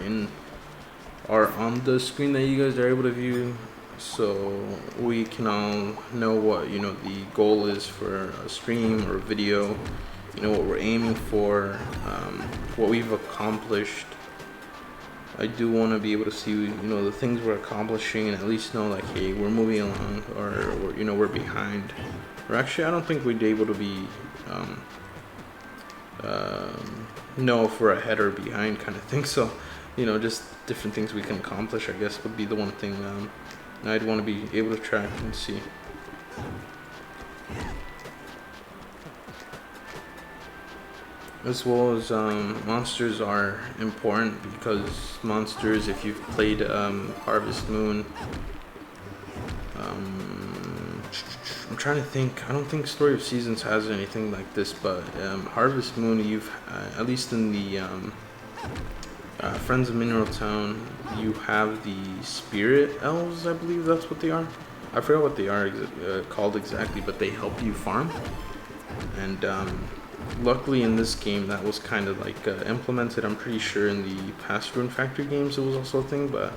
on the screen that you guys are able to view, so we can all know what the goal is for a stream or a video, what we're aiming for, what we've accomplished. I do want to be able to see the things we're accomplishing, and at least know like, hey, we're moving along, or we're behind, or actually I don't think we'd be able to be know if we're ahead or behind kind of thing. So you know, just different things we can accomplish, I guess, would be the one thing I'd want to be able to track and see. As well as monsters are important, because monsters, if you've played Harvest Moon, I'm trying to think. I don't think Story of Seasons has anything like this, but Harvest Moon, you've at least in the Friends of Mineral Town, you have the spirit elves. I believe that's what they are. I forgot what they are called exactly, but they help you farm. And luckily in this game, that was kind of like implemented. I'm pretty sure in the past Rune Factory games it was also a thing, but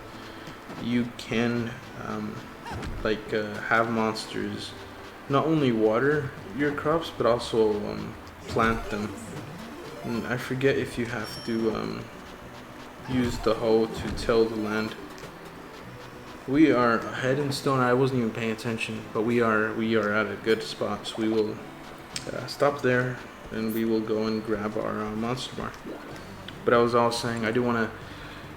you can have monsters not only water your crops but also plant them. And I forget if you have to use the hoe to till the land. We are ahead in stone. I wasn't even paying attention, but we are at a good spot. So we will stop there, and we will go and grab our monster bar. But I was also saying I do want to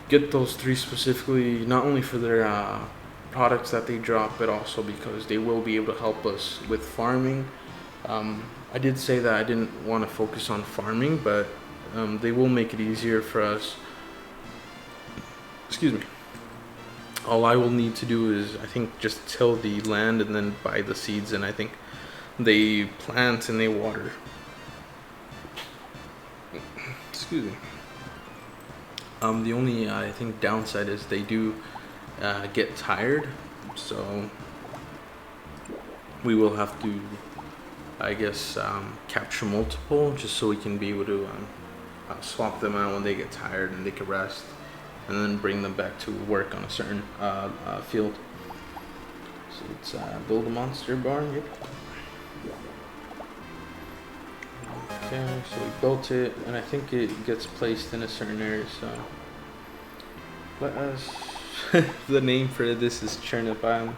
get those 3 specifically, not only for their products that they drop, but also because they will be able to help us with farming. I did say that I didn't want to focus on farming, but they will make it easier for us. Excuse me. All I will need to do is, I think, just till the land and then buy the seeds, and I think they plant and they water. Excuse me. The only I think downside is they do get tired, so we will have to, I guess, capture multiple just so we can be able to swap them out when they get tired and they can rest, and then bring them back to work on a certain field. So let's build a monster barn. Yep. Okay, so we built it, and I think it gets placed in a certain area, so let us the name for this is Churnip Island.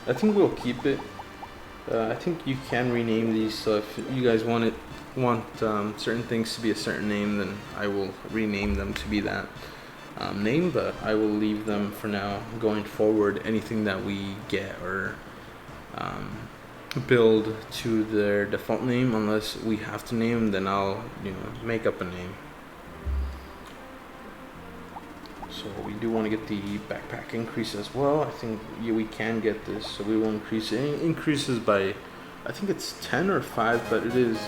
I think we'll keep it. I think you can rename these, so if you guys want certain things to be a certain name, then I will rename them to be that name, but I will leave them for now. Going forward, anything that we get or build to their default name, unless we have to name, then I'll make up a name. So we do want to get the backpack increase as well. I think we can get this, so we will increase it. It increases by, I think it's 10 or 5, but it is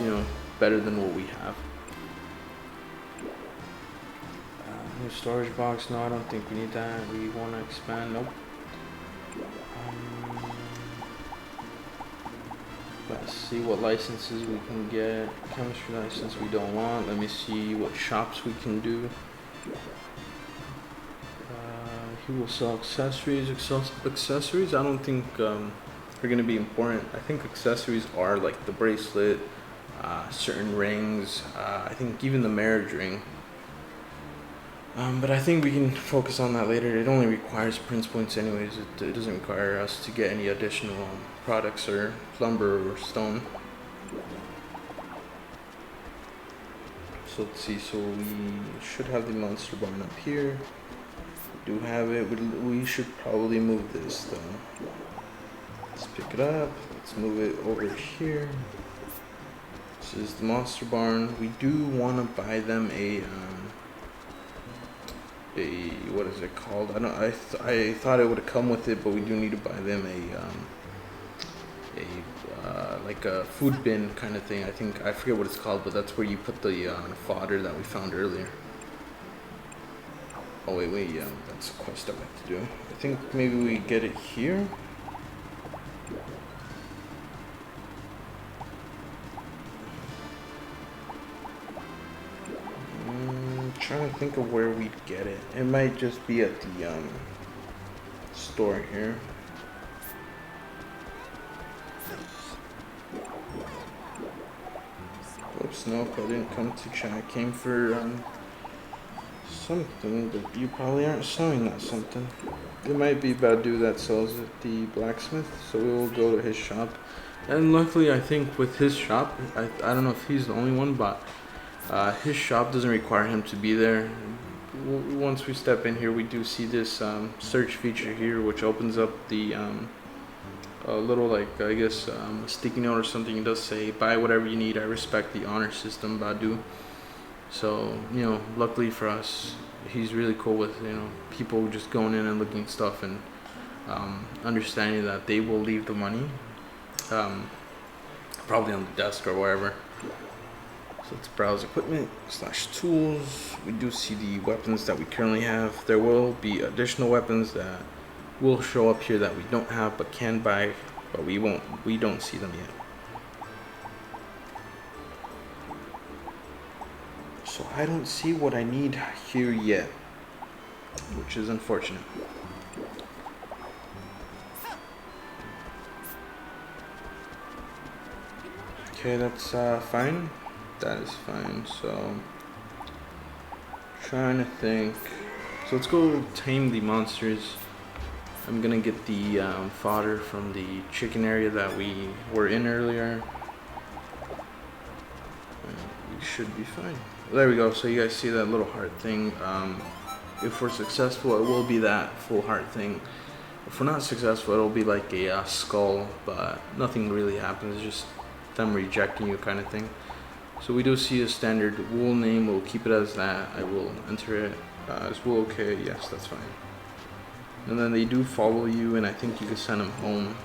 better than what we have. New storage box. No, I don't think we need that. We want to expand. Nope. Let's see what licenses we can get. Chemistry license we don't want. Let me see what shops we can do. He will sell accessories. Accessories I don't think are going to be important. I think accessories are like the bracelet, certain rings, I think even the marriage ring. But I think we can focus on that later. It only requires prince points anyways. It doesn't require us to get any additional products or lumber or stone. So let's see, so we should have the monster barn up here. We do have it. We should probably move this though. Let's pick it up. Let's move it over here. This is the monster barn. We do want to buy them a what is it called? I thought it would have come with it, but we do need to buy them like a food bin kind of thing. I forget what it's called, but that's where you put the fodder that we found earlier. Oh wait, yeah, that's a quest I like to do. I think maybe we get it here. Trying to think of where we'd get it. It might just be at the store here. Oops, nope, I didn't come to chat. I came for something, but you probably aren't selling that something. It might be Badu that sells at the blacksmith, so we will go to his shop. And luckily, I think with his shop, I don't know if he's the only one, but his shop doesn't require him to be there. once we step in here, we do see this search feature here, which opens up the a little, like, I guess a sticky note or something. It does say, buy whatever you need, I respect the honor system, Badu. So, you know, luckily for us, he's really cool with, you know, people just going in and looking at stuff and understanding that they will leave the money probably on the desk or wherever. So let's browse equipment / tools. We do see the weapons that we currently have. There will be additional weapons that will show up here that we don't have but can buy, but we don't see them yet. So I don't see what I need here yet, which is unfortunate. Okay, that's fine. That is fine. So, trying to think. So let's go tame the monsters. I'm gonna get the fodder from the chicken area that we were in earlier. We should be fine. There we go. So you guys see that little heart thing. If we're successful, it will be that full heart thing. If we're not successful, it'll be like a skull, but nothing really happens. It's just them rejecting you kind of thing. So we do see a standard wool name. We'll keep it as that. I will enter it. Is wool okay? Yes, that's fine. And then they do follow you, and I think you can send them home.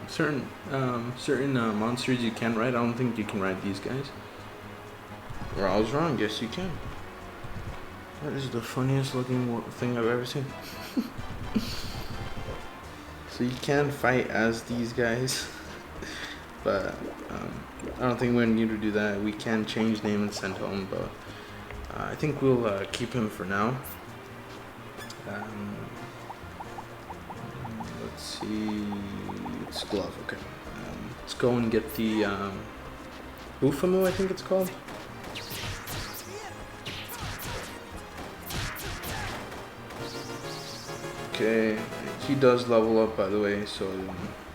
Certain monsters you can ride. I don't think you can ride these guys. Or I was wrong. Yes, you can. That is the funniest looking thing I've ever seen. So you can fight as these guys, but I don't think we're gonna need to do that. We can change name and send home, but I think we'll keep him for now. Let's see. It's glove. Okay. Let's go and get the Bufamu, I think it's called. Okay, he does level up, by the way, so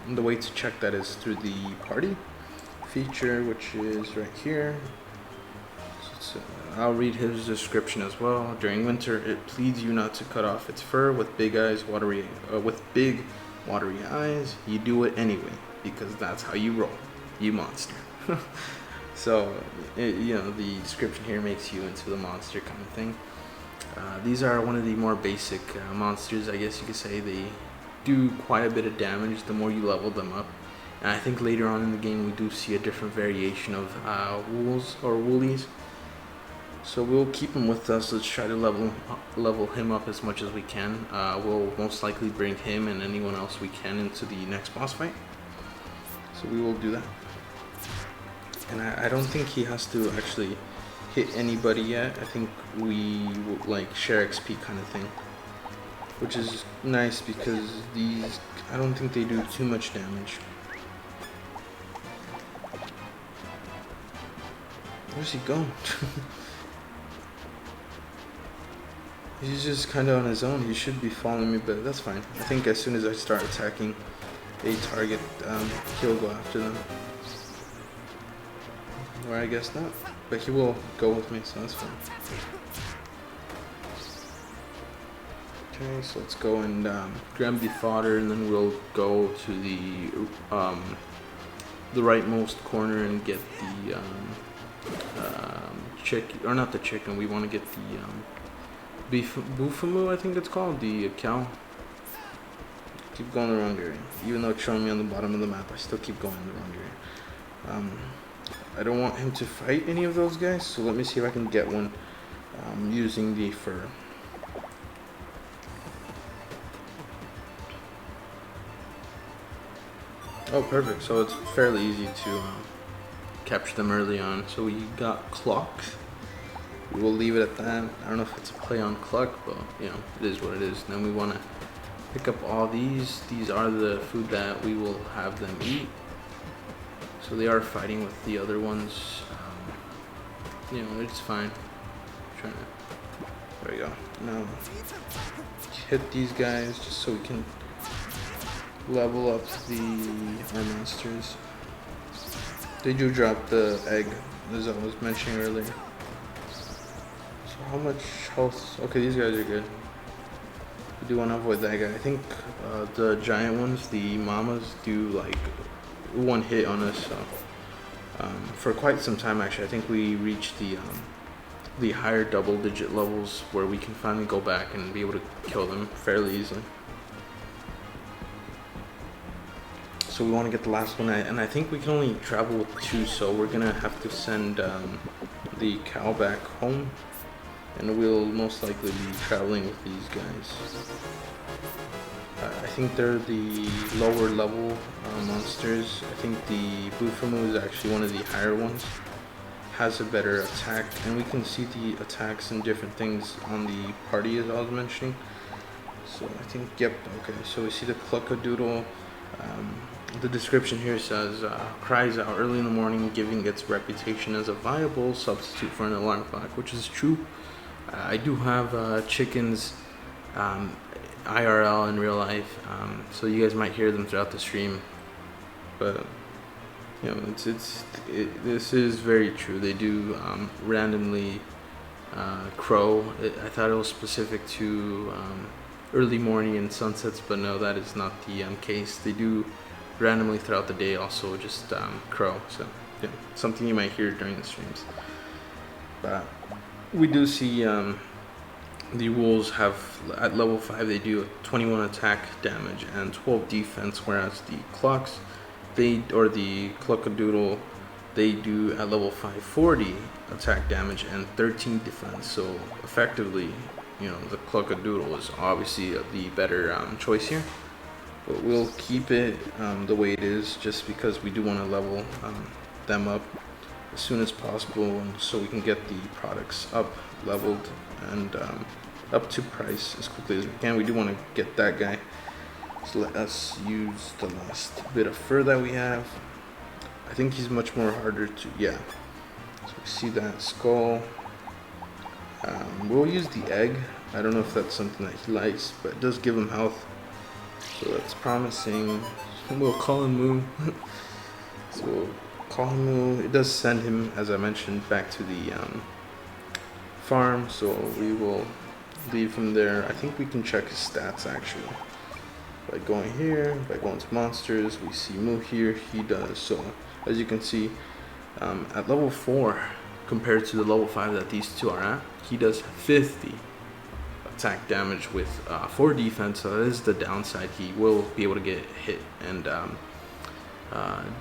the way to check that is through the party feature, which is right here. So I'll read his description as well. During winter, it pleads you not to cut off its fur with big big watery eyes. You do it anyway because that's how you roll, you monster. So you know, the description here makes you into the monster kind of thing. These are one of the more basic monsters, I guess you could say. They do quite a bit of damage the more you level them up. And I think later on in the game we do see a different variation of wools or woolies. So we'll keep him with us. Let's try to level him up as much as we can. We'll most likely bring him and anyone else we can into the next boss fight. So we will do that. And I don't think he has to actually hit anybody yet. I think we will like share XP kind of thing, which is nice because these, I don't think they do too much damage. Where's he going? He's just kind of on his own. He should be following me, but that's fine. I think as soon as I start attacking a target, he'll go after them. Or I guess not. But he will go with me, so that's fine. Okay, so let's go and grab the fodder, and then we'll go to the rightmost corner and get the chicken, or not the chicken. We want to get the Bufamu, I think it's called, the cow. Keep going the wrong area. Even though it's showing me on the bottom of the map, I still keep going the wrong area. I don't want him to fight any of those guys, so let me see if I can get one using the fur. Oh, perfect. So it's fairly easy to capture them early on. So we got Clock. We will leave it at that. I don't know if it's a play on Cluck, but you know, it is what it is. And then we want to pick up all these. These are the food that we will have them eat. So they are fighting with the other ones. You know, it's fine. Trying to. There we go. Now hit these guys just so we can level up our monsters. They do drop the egg, as I was mentioning earlier. So how much health? Okay, these guys are good. We do want to avoid that guy. I think the giant ones, the mamas, do like one hit on us. So for quite some time, actually, I think we reached the higher double-digit levels where we can finally go back and be able to kill them fairly easily. So we want to get the last one, and I think we can only travel with 2, so we're gonna have to send the cow back home, and we'll most likely be traveling with these guys. I think they're the lower level monsters. I think the Bufumu is actually one of the higher ones. Has a better attack, and we can see the attacks and different things on the party as I was mentioning. So I think, yep, okay, so we see the Cluckadoodle. The description here says, cries out early in the morning, giving its reputation as a viable substitute for an alarm clock, which is true. I do have chickens IRL in real life, so you guys might hear them throughout the stream, but you know, this is very true. They do randomly crow. I thought it was specific to early morning and sunsets, but no, that is not the case. They do randomly throughout the day also just crow, so yeah, something you might hear during the streams. But we do see the wolves have, at level 5, they do 21 attack damage and 12 defense, whereas the clocks, the Cluckadoodle, they do at level 5 40 attack damage and 13 defense. So effectively, you know, the Cluckadoodle is obviously the better choice here, but we'll keep it the way it is, just because we do want to level them up as soon as possible, and so we can get the products up leveled and up to price as quickly as we can. We do want to get that guy, so let us use the last bit of fur that we have. I think he's much more harder to, yeah, so we see that skull. We'll use the egg. I don't know if that's something that he likes, but it does give him health, so that's promising. We'll call him Moo. So we'll call him Moo. It does send him, as I mentioned, back to the farm, so we will leave him there. I think we can check his stats actually by going here, by going to monsters. We see Moo here. He does, so as you can see, at level 4 compared to the level 5 that these two are at, he does 50 attack damage with 4 defense, so that is the downside. He will be able to get hit and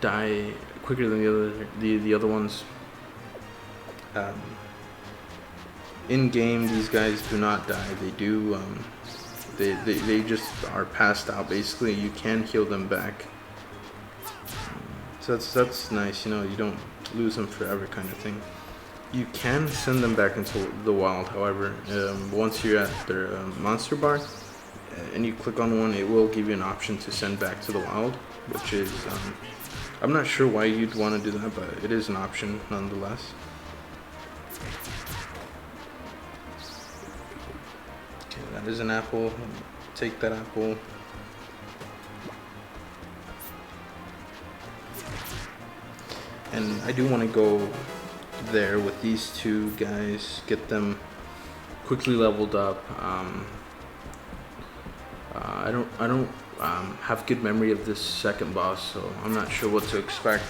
die quicker than the other ones. In game, these guys do not die. They do they just are passed out basically. You can heal them back, so that's nice, you know, you don't lose them forever kind of thing. You can send them back into the wild, however, once you're at their monster bar and you click on one, it will give you an option to send back to the wild, which is I'm not sure why you'd want to do that, but it is an option nonetheless. Okay, that is an apple. Take that apple. And I do want to go there with these two guys, get them quickly leveled up. I don't have good memory of this second boss, so I'm not sure what to expect.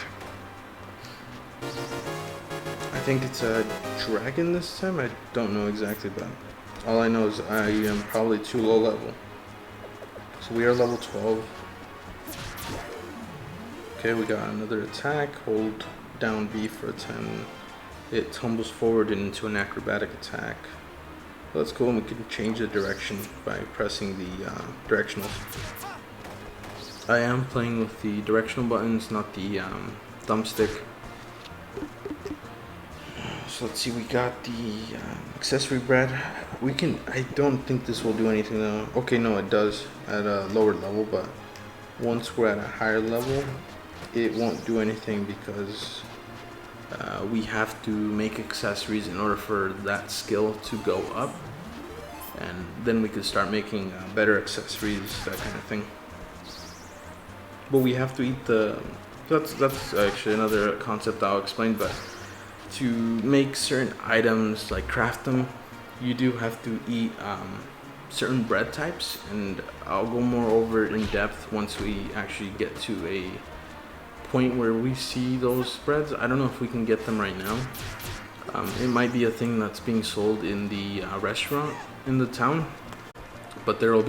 I think it's a dragon this time. I don't know exactly, but all I know is I am probably too low level. So we are level 12. Okay, we got another attack. Hold down B for a 10. It tumbles forward into an acrobatic attack. Well, that's cool, and we can change the direction by pressing the directionals. I am playing with the directional buttons, not the thumbstick. So let's see, we got the accessory bread. We can, I don't think this will do anything though. Okay, no, it does at a lower level, but once we're at a higher level, it won't do anything because we have to make accessories in order for that skill to go up, and then we could start making better accessories, that kind of thing. But we have to eat the, that's actually another concept I'll explain, but to make certain items, like craft them, you do have to eat certain bread types, and I'll go more over in depth once we actually get to a point where we see those breads. I don't know if we can get them right now. It might be a thing that's being sold in the restaurant in the town, but there will be